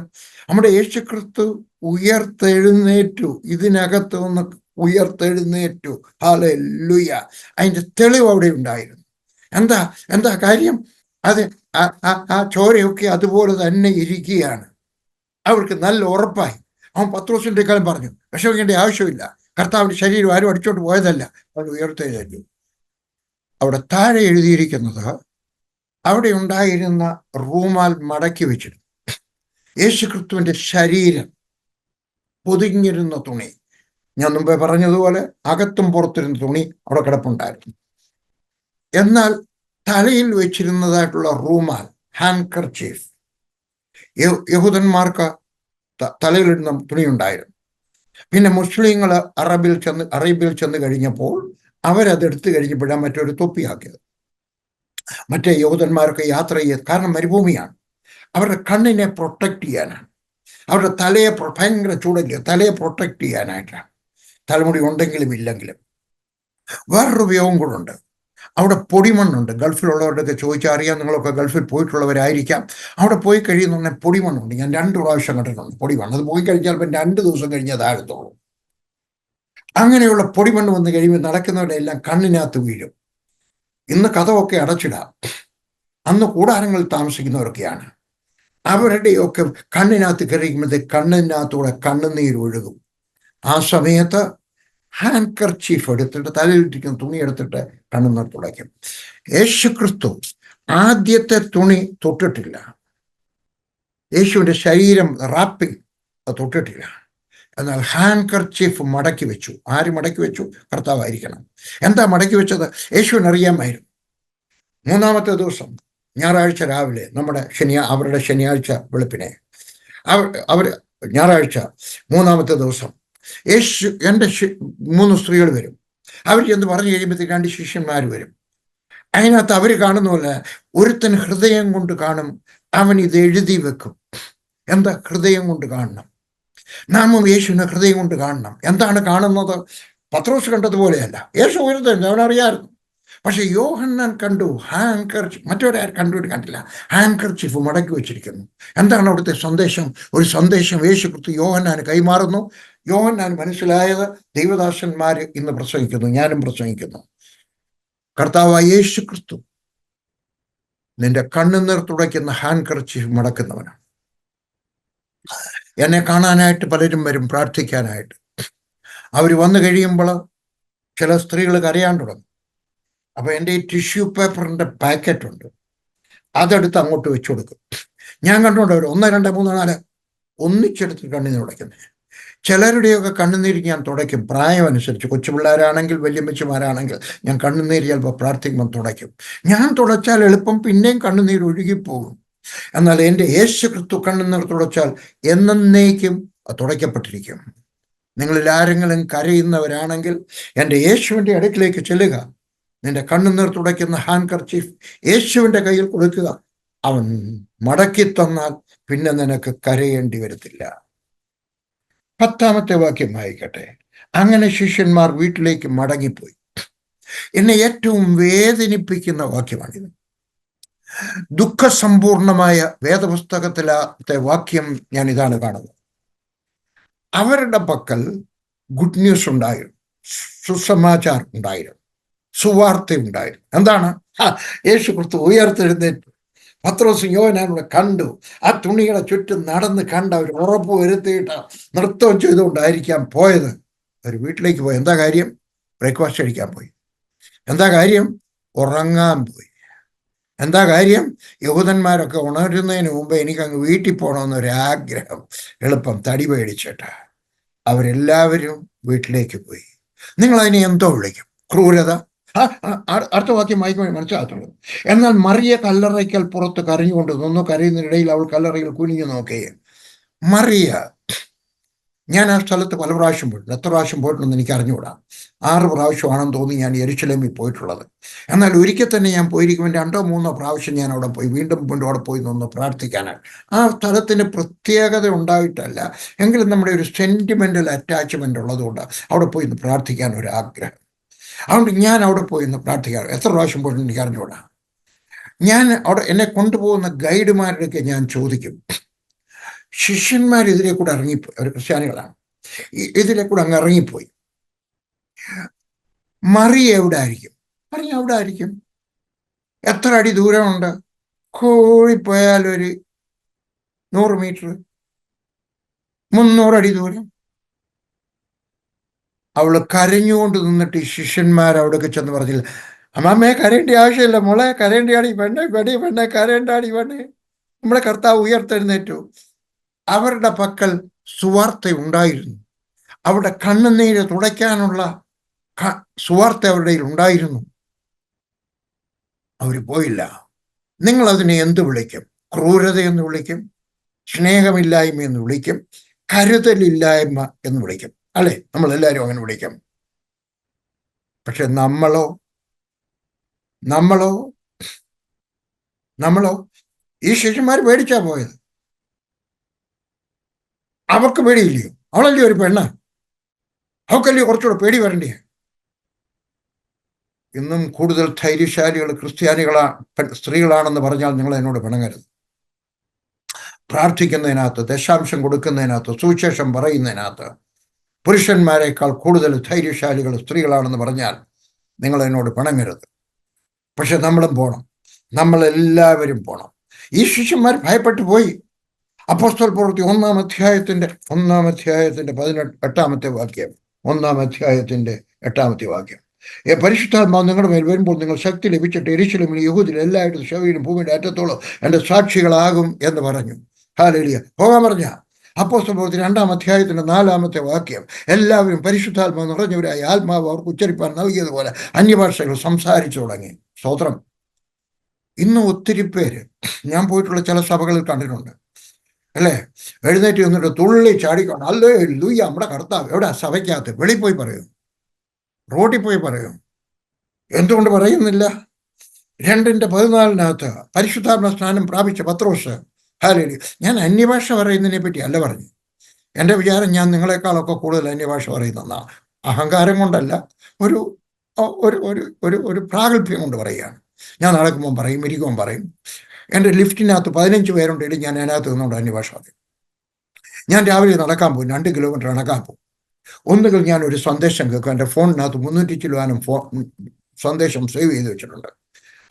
നമ്മുടെ യേശു ക്രിസ്തു ഉയർത്തെഴുന്നേറ്റു. ഇതിനകത്ത് നിന്ന് ഉയർത്തെഴുന്നേറ്റു. ഹല്ലേലൂയ. അതിൻ്റെ തെളിവ് അവിടെ ഉണ്ടായിരുന്നു. എന്താ കാര്യം? അത് ആ ചോരയൊക്കെ അതുപോലെ തന്നെ ഇരിക്കുകയാണ്. അവർക്ക് നല്ല ഉറപ്പായി. അവൻ പത്രോസിന്റെ കാലം പറഞ്ഞു, വിഷമിക്കേണ്ട ആവശ്യമില്ല, കർത്താവിന്റെ ശരീരം ആരും അടിച്ചോണ്ട് പോയതല്ല, അവൻ ഉയർത്തെഴുന്നേറ്റു. അവിടെ താഴെ എഴുതിയിരിക്കുന്നത്, അവിടെ ഉണ്ടായിരുന്ന റൂമാൽ മടക്കി വെച്ചിരുന്നു. യേശു ക്രിസ്തുവിന്റെ ശരീരം പൊതിഞ്ഞിരുന്ന തുണി, ഞാൻ മുമ്പേ പറഞ്ഞതുപോലെ അകത്തും പുറത്തിരുന്ന തുണി അവിടെ കിടപ്പുണ്ടായിരുന്നു. എന്നാൽ തലയിൽ വെച്ചിരുന്നതായിട്ടുള്ള റൂമാൽ, ഹാൻകർച്ചീഫ്, യഹൂദന്മാർക്ക് തലയിലിടുന്ന തുണി ഉണ്ടായിരുന്നു. പിന്നെ മുസ്ലിങ്ങൾ അറേബ്യയിൽ ചെന്ന് കഴിഞ്ഞപ്പോൾ അവരതെടുത്തു കഴിഞ്ഞപ്പോഴാണ് മറ്റൊരു തൊപ്പിയാക്കിയത്. മറ്റേ യഹൂദന്മാരൊക്കെ യാത്ര ചെയ്ത്, കാരണം മരുഭൂമിയാണ്, അവരുടെ കണ്ണിനെ പ്രൊട്ടക്ട് ചെയ്യാനാണ്. അവരുടെ തലയെ ഭയങ്കര ചൂടല്ലേ, തലയെ പ്രൊട്ടക്ട് ചെയ്യാനായിട്ടാണ്. തലമുടി ഉണ്ടെങ്കിലും ഇല്ലെങ്കിലും. വേറൊരു ഉപയോഗം കൂടെ ഉണ്ട്. അവിടെ പൊടിമണ്ണുണ്ട്. ഗൾഫിലുള്ളവരുടെയൊക്കെ ചോദിച്ചാൽ അറിയാം, നിങ്ങളൊക്കെ ഗൾഫിൽ പോയിട്ടുള്ളവരായിരിക്കാം. അവിടെ പോയി കഴിയുന്ന പൊടിമണ്ണുണ്ട്. ഞാൻ 2 പ്രാവശ്യം കണ്ടിട്ടുണ്ട് പൊടിമണ്ണ്. അത് പോയി കഴിഞ്ഞാൽ പിന്നെ 2 ദിവസം കഴിഞ്ഞ് താഴത്തോളൂ. അങ്ങനെയുള്ള പൊടിമണ്ണ് വന്ന് കഴിയുമ്പോൾ നടക്കുന്നവരുടെ എല്ലാം കണ്ണിനകത്ത് വീഴും. ഇന്ന് കഥമൊക്കെ അടച്ചിടാം. അന്ന് കൂടാരങ്ങളിൽ താമസിക്കുന്നവരൊക്കെയാണ്. അവരുടെയൊക്കെ കണ്ണിനകത്ത് കയറിക്കുമ്പോഴത്തേക്ക് കണ്ണിനകത്തൂടെ കണ്ണുനീരൊഴുകും. ആ സമയത്ത് ഹാൻകർച്ചീഫ് എടുത്തിട്ട്, തലയിലിട്ടിരിക്കുന്ന തുണി എടുത്തിട്ട് കണ്ണുനീർ തുടയ്ക്കും. യേശുക്രിസ്തു ആദ്യത്തെ തുണി തൊട്ടിട്ടില്ല. യേശുവിൻ്റെ ശരീരം റാപ്പിംഗ് തൊട്ടിട്ടില്ല. എന്നാൽ ഹാൻകർച്ചീഫ് മടക്കി വെച്ചു. ആര് മടക്കി വെച്ചു? കർത്താവായിരിക്കണം. എന്താ മടക്കി വെച്ചത്? യേശുവിനറിയാമായിരുന്നു. മൂന്നാമത്തെ ദിവസം ഞായറാഴ്ച രാവിലെ, അവരുടെ ശനിയാഴ്ച വെളുപ്പിനെ, അവർ ഞായറാഴ്ച മൂന്നാമത്തെ ദിവസം എൻ്റെ 3 സ്ത്രീകൾ വരും. അവർ ചെന്ന് പറഞ്ഞു കഴിയുമ്പോഴത്തേക്ക് 2 ശിഷ്യന്മാർ വരും. അതിനകത്ത് അവർ കാണുന്നില്ല, ഒരുത്തൻ ഹൃദയം കൊണ്ട് കാണും, അവൻ ഇത് എഴുതി വെക്കും. എന്താ ഹൃദയം കൊണ്ട് കാണണം? നാമും യേശുവിനെ ഹൃദയം കൊണ്ട് കാണണം. എന്താണ് കാണുന്നത്? പത്രോസ് കണ്ടതുപോലെയല്ല. യേശു ഉയർത്തുന്നു, അവനറിയായിരുന്നു. പക്ഷെ യോഹന്നാൻ കണ്ടു മറ്റവരാരും കണ്ടില്ല. ഹാൻകർച്ചീഫ് മടക്കി വെച്ചിരിക്കുന്നു. എന്താണ് അവിടുത്തെ സന്ദേശം? ഒരു സന്ദേശം യേശുക്രിസ്തു യോഹന്നാന് കൈമാറുന്നു. യോഹന്നാൻ മനസ്സിലായത് ദൈവദാസന്മാർ ഇന്ന് പ്രസംഗിക്കുന്നു, ഞാനും പ്രസംഗിക്കുന്നു. കർത്താവായ യേശുക്രിസ്തു നിന്റെ കണ്ണുനീർ തുടയ്ക്കുന്ന ഹാൻകർച്ചീഫ് മടക്കുന്നവനാണ്. എന്നെ കാണാനായിട്ട് പലരും വരും, പ്രാർത്ഥിക്കാനായിട്ട്. അവർ വന്നു കഴിയുമ്പോൾ ചില സ്ത്രീകൾ കരയാൻ തുടങ്ങും. അപ്പോൾ എൻ്റെ ഈ ടിഷ്യൂ പേപ്പറിൻ്റെ പാക്കറ്റുണ്ട്, അതെടുത്ത് അങ്ങോട്ട് വെച്ചു കൊടുക്കും. ഞാൻ കണ്ടുകൊണ്ട് അവർ 1, 2, 3, 4 ഒന്നിച്ചെടുത്ത് കണ്ണുനീർ തുടയ്ക്കുന്നത്. ചിലരുടെയൊക്കെ കണ്ണുനീര് ഞാൻ തുടയ്ക്കും, പ്രായമനുസരിച്ച്. കൊച്ചു പിള്ളേരാണെങ്കിൽ, വല്യമ്മച്ചിമാരാണെങ്കിൽ ഞാൻ കണ്ണുനീര് ചിലപ്പോൾ പ്രാർത്ഥിക്കുമ്പോൾ തുടയ്ക്കും. ഞാൻ തുടച്ചാൽ എളുപ്പം പിന്നെയും കണ്ണുനീർ ഒഴുകിപ്പോകും. എന്നാൽ എൻ്റെ യേശുക്രിസ്തു കണ്ണുനീർ തുടച്ചാൽ എന്നേക്കും തുടയ്ക്കപ്പെട്ടിരിക്കും. നിങ്ങളിൽ ആരെങ്കിലും കരയുന്നവരാണെങ്കിൽ എൻ്റെ യേശുവിൻ്റെ അടുക്കിലേക്ക് ചെല്ലുക. നിന്റെ കണ്ണുനീർ തുടയ്ക്കുന്ന ഹാൻകർച്ചീഫ് യേശുവിൻ്റെ കയ്യിൽ കൊടുക്കുക. അവൻ മടക്കി തന്നാൽ പിന്നെ നിനക്ക് കരയേണ്ടി വരത്തില്ല. 10ാമത്തെ വാക്യം വായിക്കട്ടെ. അങ്ങനെ ശിഷ്യന്മാർ വീട്ടിലേക്ക് മടങ്ങിപ്പോയി. എന്നെ ഏറ്റവും വേദനിപ്പിക്കുന്ന വാക്യമാണിത്. ദുഃഖസമ്പൂർണമായ വേദപുസ്തകത്തിലത്തെ വാക്യം ഞാൻ ഇതാണ് കാണുന്നത്. അവരുടെ പക്കൽ ഗുഡ് ന്യൂസ് ഉണ്ടായിരുന്നു, സുസമാചാരം ഉണ്ടായിരുന്നു, സുവാർത്ത ഉണ്ടായിരുന്നു. എന്താണ്? യേശുക്രിസ്തു ഉയർത്തെഴുന്നേറ്റു. പത്രോസും യോഹന്നാനും കണ്ടു. ആ തുണികളെ ചുറ്റും നടന്ന് കണ്ട് അവർ ഉറപ്പ് വരുത്തിയിട്ട് നൃത്തം ചെയ്തുകൊണ്ടായിരിക്കാം പോയത്. അവർ വീട്ടിലേക്ക് പോയി. എന്താ കാര്യം? ബ്രേക്ക്ഫാസ്റ്റ് കഴിക്കാൻ പോയി. എന്താ കാര്യം? ഉറങ്ങാൻ പോയി. എന്താ കാര്യം? യഹൂദന്മാരൊക്കെ ഉണരുന്നതിന് മുമ്പ് എനിക്കങ്ങ് വീട്ടിൽ പോകണമെന്നൊരാഗ്രഹം. എളുപ്പം തടി പേടിച്ചിട്ട് അവരെല്ലാവരും വീട്ടിലേക്ക് പോയി. നിങ്ങളതിനെ എന്തോ വിളിക്കും? ക്രൂരത? അടുത്ത വാക്യം വായിക്കുമ്പോൾ മനസ്സിലാകത്തുള്ളൂ. എന്നാൽ മറിയ കല്ലറയ്ക്കൽ പുറത്ത് കരഞ്ഞുകൊണ്ട് നിന്നു. കരയുന്നതിനിടയിൽ അവൾ കല്ലറയിൽ കുനിഞ്ഞു നോക്കുകയും. മറിയ, ഞാൻ ആ സ്ഥലത്ത് പല പ്രാവശ്യം പോയിട്ടുണ്ട്. എത്ര പ്രാവശ്യം പോയിട്ടുണ്ടെന്ന് എനിക്ക് അറിഞ്ഞുകൂടാ. 6 പ്രാവശ്യമാണെന്ന് തോന്നി ഞാൻ യെരുശലേമിൽ പോയിട്ടുള്ളത്. എന്നാൽ ഒരിക്കൽ തന്നെ ഞാൻ പോയിരിക്കുമ്പോൾ 2 or 3 പ്രാവശ്യം ഞാൻ അവിടെ പോയി വീണ്ടും അവിടെ പോയി നിന്ന് പ്രാർത്ഥിക്കാനാണ്. ആ സ്ഥലത്തിന് പ്രത്യേകത ഉണ്ടായിട്ടല്ല, എങ്കിലും നമ്മുടെ ഒരു സെൻറ്റിമെൻ്റൽ അറ്റാച്ച്മെൻ്റ് ഉള്ളതുകൊണ്ട് അവിടെ പോയി ഇന്ന് പ്രാർത്ഥിക്കാൻ ഒരു ആഗ്രഹം. അതുകൊണ്ട് ഞാൻ അവിടെ പോയി ഇന്ന് പ്രാർത്ഥിക്കാറ്. എത്ര പ്രാവശ്യം പോയിട്ട് എനിക്ക് അറിഞ്ഞുകൂടാ. ഞാൻ അവിടെ എന്നെ കൊണ്ടുപോകുന്ന ഗൈഡുമാരുടെയൊക്കെ ഞാൻ ചോദിക്കും, ശിഷ്യന്മാർ ഇതിലെ കൂടെ ഇറങ്ങിപ്പോയി, അവർ ക്രിസ്ത്യാനികളാണ്, ഇതിലെ കൂടെ അങ്ങ് ഇറങ്ങിപ്പോയി, മറിയ എവിടെ ആയിരിക്കും? മറിയ എവിടെ ആയിരിക്കും? എത്ര അടി ദൂരമുണ്ട്? കോഴിപ്പോയാൽ ഒരു 100 മീറ്റർ, 300 അടി ദൂരം. അവൾ കരഞ്ഞുകൊണ്ട് നിന്നിട്ട് ഈ ശിഷ്യന്മാർ അവിടെയൊക്കെ ചെന്ന് പറഞ്ഞില്ല, അമ്മാമ്മയെ കരയേണ്ട ആവശ്യമില്ല, മോളെ കരയേണ്ടിയാടി, പെണ്ണെ കരയേണ്ടാടി പെണ്ണെ, നമ്മളെ കർത്താവ് ഉയർത്തെഴുന്നേറ്റു. അവരുടെ പക്കൽ സുവാർത്ത ഉണ്ടായിരുന്നു. അവിടെ കണ്ണുനീര് തുടയ്ക്കാനുള്ള സുവാർത്ത അവരുടെ ഉണ്ടായിരുന്നു. അവർ പോയില്ല. നിങ്ങളതിനെ എന്ത് വിളിക്കും? ക്രൂരതയെന്ന് വിളിക്കും, സ്നേഹമില്ലായ്മ എന്ന് വിളിക്കും, കരുതലില്ലായ്മ എന്ന് വിളിക്കും, അല്ലേ? നമ്മളെല്ലാവരും അങ്ങനെ വിളിക്കും. പക്ഷെ നമ്മളോ ഈ ശിഷ്യന്മാർ പേടിച്ചാ പോയത്. അവർക്ക് പേടിയില്ലയോ? അവളല്ലേ ഒരു പെണ്ണ്, അവൾക്കല്ലയോ കുറച്ചുകൂടെ പേടി വരണ്ടേ? ഇന്നും കൂടുതൽ ധൈര്യശാലികൾ സ്ത്രീകളാണെന്ന് പറഞ്ഞാൽ നിങ്ങൾ എന്നോട് പിണങ്ങരുത്. പ്രാർത്ഥിക്കുന്നതിനകത്ത്, ദശാംശം കൊടുക്കുന്നതിനകത്ത്, സുവിശേഷം പറയുന്നതിനകത്ത് പുരുഷന്മാരെക്കാൾ കൂടുതൽ ധൈര്യശാലികൾ സ്ത്രീകളാണെന്ന് പറഞ്ഞാൽ നിങ്ങൾ എന്നോട് പിണങ്ങരുത്. പക്ഷെ നമ്മളും പോകണം, നമ്മളെല്ലാവരും പോകണം. ഈ ശിഷ്യന്മാർ ഭയപ്പെട്ടു പോയി. അപ്പോസ്തല പ്രവൃത്തി 1-ാം അധ്യായത്തിന്റെ 18-ാമത്തെ വാക്യം. 1-ാം അധ്യായത്തിന്റെ 8-ാമത്തെ വാക്യം. പരിശുദ്ധാത്മാവ് നിങ്ങളുടെ മേൽ വരുമ്പോൾ നിങ്ങൾ ശക്തി ലഭിച്ചിട്ട് യെരൂശലേമിലും യഹൂദയിലും എല്ലായിടത്തും ശവയിലും ഭൂമിയുടെ അറ്റത്തോളം എൻ്റെ സാക്ഷികളാകും എന്ന് പറഞ്ഞു. ഹല്ലേലൂയ. പോകാൻ പറഞ്ഞ അപ്പോസ്തല പ്രവൃത്തി 2-ാം അധ്യായത്തിന്റെ 4-ാമത്തെ വാക്യം. എല്ലാവരും പരിശുദ്ധാത്മാവ് നിറഞ്ഞവരായി ആത്മാവ് അവർക്ക് ഉച്ചരിപ്പാൻ നൽകിയതുപോലെ അന്യഭാഷകൾ സംസാരിച്ചു തുടങ്ങി. സ്തോത്രം. ഇന്ന് ഒത്തിരി പേര് ഞാൻ പോയിട്ടുള്ള ചില സഭകളിൽ കണ്ടിട്ടുണ്ട്, അല്ലേ, എഴുന്നേറ്റ് നിന്നിട്ട് തുള്ളി ചാടിക്കൊണ്ട് ഹല്ലേലൂയ നമ്മുടെ കർത്താവ് എവിടെ? സഭയ്ക്കകത്ത്. വെളിയിൽ പോയി പറയും, റോഡിൽ പോയി പറയും. എന്തുകൊണ്ട് പറയുന്നില്ല? 2:14 പരിശുദ്ധാത്മ സ്നാനം പ്രാപിച്ച പത്രോസ്. ഹല്ലേലൂയ. ഞാൻ അന്യഭാഷ പറയുന്നതിനെ പറ്റി അല്ല പറഞ്ഞു. എൻ്റെ വിചാരം ഞാൻ നിങ്ങളെക്കാളൊക്കെ കൂടുതൽ അന്യഭാഷ പറയുന്നതാണ്. അഹങ്കാരം കൊണ്ടല്ല, ഒരു ഒരു ഒരു ഒരു പ്രാഗൽഭ്യം കൊണ്ട് പറയുകയാണ്. ഞാൻ നടക്കുമ്പോൾ പറയും, ഇരിക്കുമ്പോൾ പറയും. എൻ്റെ ലിഫ്റ്റിനകത്ത് 15 പേരുണ്ടെങ്കിൽ ഞാൻ അതിനകത്ത് നിന്നുകൊണ്ട് അന്യഭാഷ പറയും. ഞാൻ രാവിലെ നടക്കാൻ പോകും, 2 കിലോമീറ്റർ നടക്കാൻ പോകും. ഒന്നുകിൽ ഞാൻ ഒരു സന്ദേശം കേൾക്കും. എൻ്റെ ഫോണിനകത്ത് 300 ചില്ലുവാനും സന്ദേശം സേവ് ചെയ്ത് വെച്ചിട്ടുണ്ട്.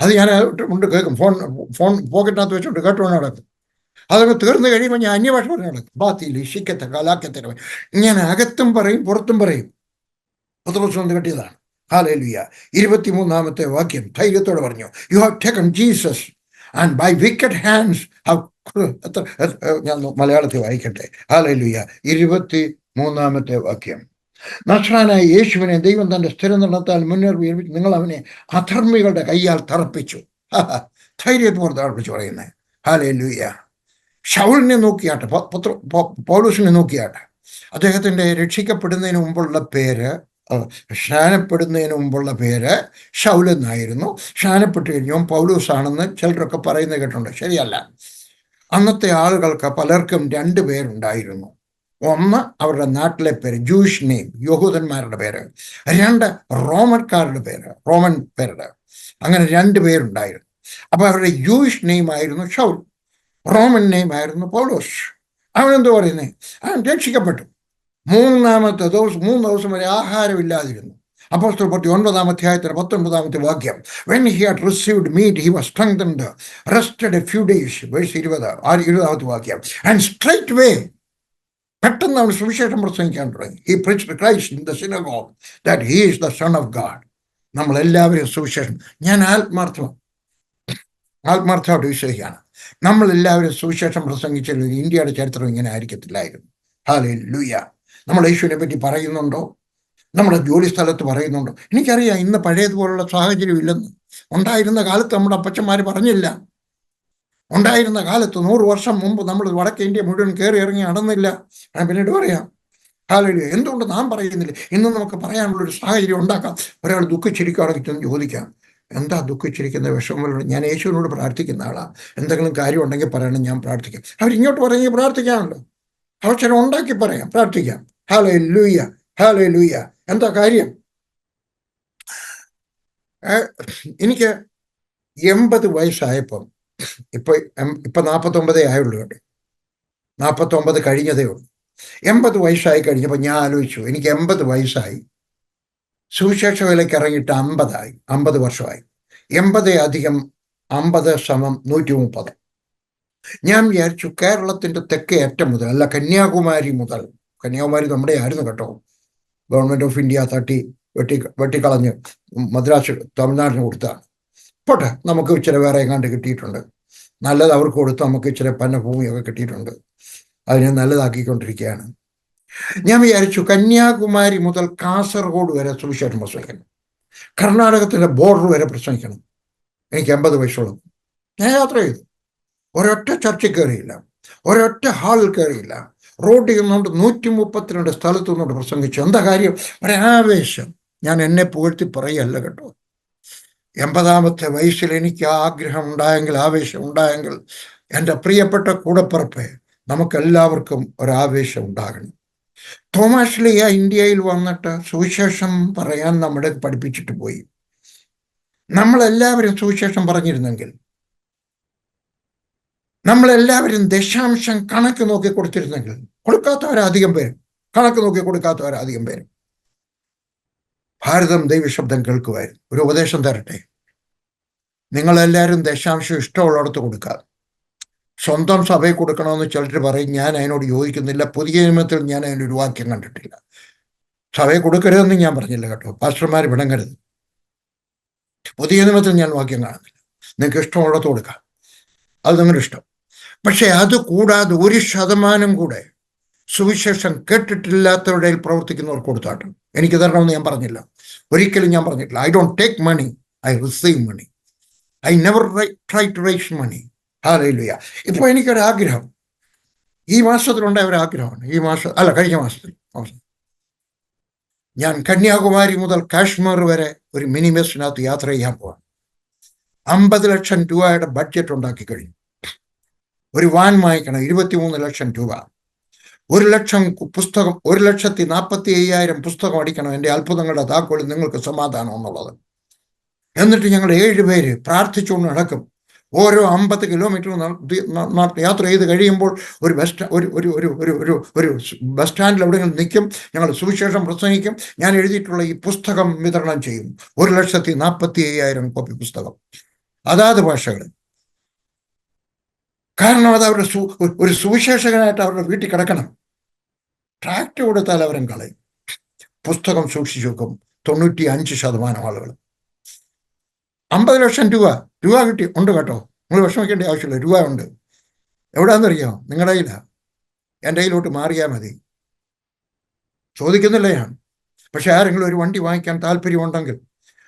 അത് ഞാൻ കൊണ്ട് കേൾക്കും. ഫോൺ പോക്കറ്റിനകത്ത് വെച്ചിട്ട് കേട്ടുകൊണ്ട് നടക്കും. അതൊക്കെ തീർന്നു കഴിയുമ്പോൾ ഞാൻ അന്യഭാഷ പറഞ്ഞു നടക്കും. ബാത്തിയിൽ ഇഷിക്കത്തെ കലാക്കത്തെ ഞാൻ അകത്തും പറയും പുറത്തും പറയും. പത്രോസ് കൊണ്ട് കെട്ടിയതാണ്. ഹല്ലേലൂയ. 23-ാമത്തെ വാക്യം ധൈര്യത്തോടെ പറഞ്ഞു, you have taken Jesus and by wicked hands have. ഞാൻ മലയാളത്തിൽ വായിക്കട്ടെ. ഹല്ലേലൂയ. 23-ാമത്തെ വാക്യം. നസ്രാനായ യേശുവിനെ ദൈവം തന്റെ സ്ഥിരനിർണത്താൽ മുന്നേറി നിങ്ങൾ അവനെ അധർമ്മികളുടെ കയ്യാൽ തറപ്പിച്ചു. ധൈര്യത്തോടെ തറപ്പിച്ചു പറയുന്നത്. ഹല്ലേലൂയ. ശൗലിനെ നോക്കിയാട്ടെ, പൗലോസിനെ നോക്കിയാട്ടെ. അദ്ദേഹത്തിന്റെ രക്ഷിക്കപ്പെടുന്നതിന് മുമ്പുള്ള പേര്, സ്നാനപ്പെടുന്നതിന് മുമ്പുള്ള പേര് ശൗൽ എന്നായിരുന്നു. സ്നാനപ്പെട്ട് കഴിഞ്ഞും പൗലോസാണെന്ന് ചിലരൊക്കെ പറയുന്നത് കേട്ടിട്ടുണ്ട്. ശരിയല്ല. അന്നത്തെ ആളുകൾക്ക് പലർക്കും 2 പേരുണ്ടായിരുന്നു. ഒന്ന് അവരുടെ നാട്ടിലെ പേര്, ജൂയിഷ് നെയിം, യഹൂദന്മാരുടെ പേര്. 2 റോമൻകാരുടെ പേര്, റോമൻ പേരുടെ. അങ്ങനെ 2 പേരുണ്ടായിരുന്നു. അപ്പൊ അവരുടെ ജൂയിഷ് നെയിം ആയിരുന്നു ശൗൽ, റോമൻ നെയിം ആയിരുന്നു പൗലോസ്. അവനെന്തോ പറയുന്നേ? അവൻ രക്ഷിക്കപ്പെട്ടു. 3 ദിവസം വരെ ആഹാരമില്ലാതിരുന്നു. അപ്പോസ്തല പ്രവൃത്തി 9-ാം അധ്യായത്തിന്റെ 19-ാമത്തെ വാക്യം. When he had received meat, he was strengthened, rested a few days. Verse 20-ാമത്തെ വാക്യം. And straightway, പെട്ടെന്ന് അവൻ സുവിശേഷം പ്രസംഗിക്കാൻ തുടങ്ങി. He preached Christ in the synagogue that he is the Son of God. നമ്മളെല്ലാവരും സുവിശേഷം, ഞാൻ ആത്മാർത്ഥമായിട്ട് വിശ്വസിക്കുകയാണ്, നമ്മളെല്ലാവരും സുവിശേഷം പ്രസംഗിച്ചാലും ഇന്ത്യയുടെ ചരിത്രം ഇങ്ങനെ ആയിരിക്കത്തില്ലായിരുന്നു. ഹല്ലേലൂയ. നമ്മൾ യേശുവിനെ പറ്റി പറയുന്നുണ്ടോ? നമ്മുടെ ജോലി സ്ഥലത്ത് പറയുന്നുണ്ടോ? എനിക്കറിയാം ഇന്ന് പഴയതുപോലുള്ള സാഹചര്യം ഇല്ലെന്ന്. ഉണ്ടായിരുന്ന കാലത്ത് നമ്മുടെ അപ്പച്ചന്മാർ പറഞ്ഞില്ല. ഉണ്ടായിരുന്ന കാലത്ത് 100 വർഷം മുമ്പ് നമ്മൾ വടക്കേ ഇന്ത്യ മുഴുവൻ കയറി ഇറങ്ങി നടന്നില്ല. ഞാൻ പിന്നീട് പറയാം. ഹല്ലേലൂയ. എന്തുകൊണ്ട് നാം പറയുന്നില്ല? ഇന്ന് നമുക്ക് പറയാനുള്ളൊരു സാഹചര്യം ഉണ്ടാക്കാം. ഒരാൾ ദുഃഖിച്ചിരിക്കുകയാണെങ്കിൽ ചോദിക്കാം, എന്താ ദുഃഖിച്ചിരിക്കുന്ന വിഷമങ്ങൾ? ഞാൻ യേശുവിനോട് പ്രാർത്ഥിക്കുന്ന ആളാണ്, എന്തെങ്കിലും കാര്യം ഉണ്ടെങ്കിൽ പറയണം, ഞാൻ പ്രാർത്ഥിക്കാം. അവരിങ്ങോട്ട് പറഞ്ഞ് പ്രാർത്ഥിക്കാമല്ലോ, അവസരം ഉണ്ടാക്കി പറയാം, പ്രാർത്ഥിക്കാം. Hallelujah, hallelujah. എന്താ കാര്യം? എനിക്ക് 80 വയസ്സായപ്പം, ഇപ്പൊ 49 ആയുള്ളൂ കേട്ടോ, 49 കഴിഞ്ഞതേ ഉള്ളൂ. 80 വയസ്സായി കഴിഞ്ഞപ്പോൾ ഞാൻ ആലോചിച്ചു, എനിക്ക് 80 വയസ്സായി, സുവിശേഷ വേലയ്ക്ക് ഇറങ്ങിയിട്ട് 50 വർഷമായി. 80 + 50 = 130. ഞാൻ വിചാരിച്ചു കേരളത്തിന്റെ തെക്കേ അറ്റം മുതൽ, അല്ല കന്യാകുമാരി മുതൽ, കന്യാകുമാരി നമ്മുടെ ആയിരുന്നു കേട്ടോ, ഗവൺമെന്റ് ഓഫ് ഇന്ത്യ വെട്ടിക്കളഞ്ഞ് മദ്രാസ് തമിഴ്നാടിന് കൊടുത്താണ്. പോട്ടെ, നമുക്ക് ഇച്ചിരി വേറെ എങ്ങാണ്ട് കിട്ടിയിട്ടുണ്ട്, നല്ലത് അവർക്ക് കൊടുത്ത് നമുക്ക് ഇച്ചിരി പന്നഭൂമിയൊക്കെ കിട്ടിയിട്ടുണ്ട്, അതിനെ നല്ലതാക്കിക്കൊണ്ടിരിക്കുകയാണ്. ഞാൻ വിചാരിച്ചു കന്യാകുമാരി മുതൽ കാസർഗോഡ് വരെ സുവിശേഷം പ്രസംഗിക്കണം, കർണാടകത്തിന്റെ ബോർഡർ വരെ പ്രസംഗിക്കണം. എനിക്ക് 80 വയസ്സുള്ളൂ. ഞാൻ യാത്ര ചെയ്തു. ഒരൊറ്റ ചർച്ചിൽ കയറിയില്ല, ഒരൊറ്റ ഹാളിൽ കയറിയില്ല. റോഡിൽ നിന്നുകൊണ്ട് 132 സ്ഥലത്തു നിന്നുകൊണ്ട് പ്രസംഗിച്ചു. എന്താ കാര്യം? ഒരാവേശം. ഞാൻ എന്നെ പുകഴ്ത്തി പറയല്ല കേട്ടോ. 80-ാമത്തെ വയസ്സിൽ എനിക്ക് ആഗ്രഹം ഉണ്ടായെങ്കിൽ, ആവേശം ഉണ്ടായെങ്കിൽ, എൻ്റെ പ്രിയപ്പെട്ട കൂടപ്പിറപ്പെ, നമുക്കെല്ലാവർക്കും ഒരാവേശം ഉണ്ടാകണം. തോമാസ് ലീഹ ഇന്ത്യയിൽ വന്നിട്ട് സുവിശേഷം പറയാൻ നമ്മളെ പഠിപ്പിച്ചിട്ട് പോയി. നമ്മളെല്ലാവരും സുവിശേഷം പറഞ്ഞിരുന്നെങ്കിൽ, നമ്മളെല്ലാവരും ദശാംശം കണക്ക് നോക്കി കൊടുത്തിരുന്നെങ്കിൽ, കൊടുക്കാത്തവരധികം പേര്, കണക്ക് നോക്കി കൊടുക്കാത്തവരധികം പേര്, ഭാരതം ദൈവശബ്ദം കേൾക്കുമായിരുന്നു. ഒരു ഉപദേശം തരട്ടെ, നിങ്ങളെല്ലാവരും ദശാംശം ഇഷ്ടമുള്ളിടത്ത് കൊടുക്കാതെ സ്വന്തം സഭയിൽ കൊടുക്കണമെന്ന് ചിലർ പറയും. ഞാൻ അതിനോട് യോജിക്കുന്നില്ല. പുതിയ നിയമത്തിൽ ഞാൻ അതിനൊരു വാക്യം കണ്ടിട്ടില്ല. സഭയെ കൊടുക്കരുതെന്ന് ഞാൻ പറഞ്ഞില്ല കേട്ടോ, പാസ്റ്റർമാർ വിടങ്ങരുത്. പുതിയ നിയമത്തിൽ ഞാൻ വാക്യം കാണുന്നില്ല. നിങ്ങൾക്ക് ഇഷ്ടമുള്ളത് കൊടുക്കാം, അത് നിങ്ങളുടെ ഇഷ്ടം. പക്ഷെ അത് കൂടാതെ 1% കൂടെ സുവിശേഷം കേട്ടിട്ടില്ലാത്തവരുടെ പ്രവർത്തിക്കുന്നവർ കൊടുത്താട്ടും എനിക്ക് തരണമെന്ന് ഞാൻ പറഞ്ഞില്ല, ഒരിക്കലും ഞാൻ പറഞ്ഞിട്ടില്ല. I don't take money, I receive money. I never try to raise money. ഹല്ലേലൂയ. ഇപ്പോൾ എനിക്കൊരാഗ്രഹം, ഈ മാസത്തിലുണ്ടായ ഒരാഗ്രഹമാണ്. ഈ മാസം അല്ല, കഴിഞ്ഞ മാസത്തിൽ ഞാൻ കന്യാകുമാരി മുതൽ കാശ്മീർ വരെ ഒരു മിനി ബസ്സിനകത്ത് യാത്ര ചെയ്യാൻ പോവാം. 50 ലക്ഷം രൂപയുടെ ബഡ്ജറ്റ് ഉണ്ടാക്കി കഴിഞ്ഞു. ഒരു വാൻ വാങ്ങിക്കണം, 23 ലക്ഷം രൂപ. 1 ലക്ഷം പുസ്തകം, 1,45,000 പുസ്തകം അടിക്കണം. എൻ്റെ അത്ഭുതങ്ങളുടെ താക്കോൽ നിങ്ങൾക്ക് സമാധാനം എന്നുള്ളത്. എന്നിട്ട് ഞങ്ങൾ 7 പേര് പ്രാർത്ഥിച്ചുകൊണ്ട് നടക്കും. ഓരോ 50 കിലോമീറ്റർ യാത്ര ചെയ്ത് കഴിയുമ്പോൾ ഒരു ബസ് സ്റ്റാൻഡിൽ എവിടെയെങ്കിലും നിൽക്കും. ഞങ്ങൾ സുവിശേഷം പ്രസംഗിക്കും. ഞാൻ എഴുതിയിട്ടുള്ള ഈ പുസ്തകം വിതരണം ചെയ്യും. 1,45,000 കോപ്പി പുസ്തകം, അതാത് ഭാഷകളിൽ. കാരണം അത് അവരുടെ ഒരു സുവിശേഷകനായിട്ട് അവരുടെ വീട്ടിൽ കിടക്കണം. ട്രാക്ട് കൊടുത്താൽ അവരും കളയും. പുസ്തകം സൂക്ഷിച്ചു വെക്കും 95% ആളുകൾ. 50 ലക്ഷം രൂപ കിട്ടി ഉണ്ട് കേട്ടോ. നിങ്ങൾ വിഷമിക്കേണ്ട ആവശ്യമില്ല, രൂപ ഉണ്ട്. എവിടെയാണെന്നറിയാമോ? നിങ്ങളുടെ കയ്യിലാണ്. എൻ്റെ കയ്യിലോട്ട് മാറിയാൽ മതി. ചോദിക്കുന്നില്ല ഞാൻ. പക്ഷെ ആരെങ്കിലും ഒരു വണ്ടി വാങ്ങിക്കാൻ താല്പര്യമുണ്ടെങ്കിൽ,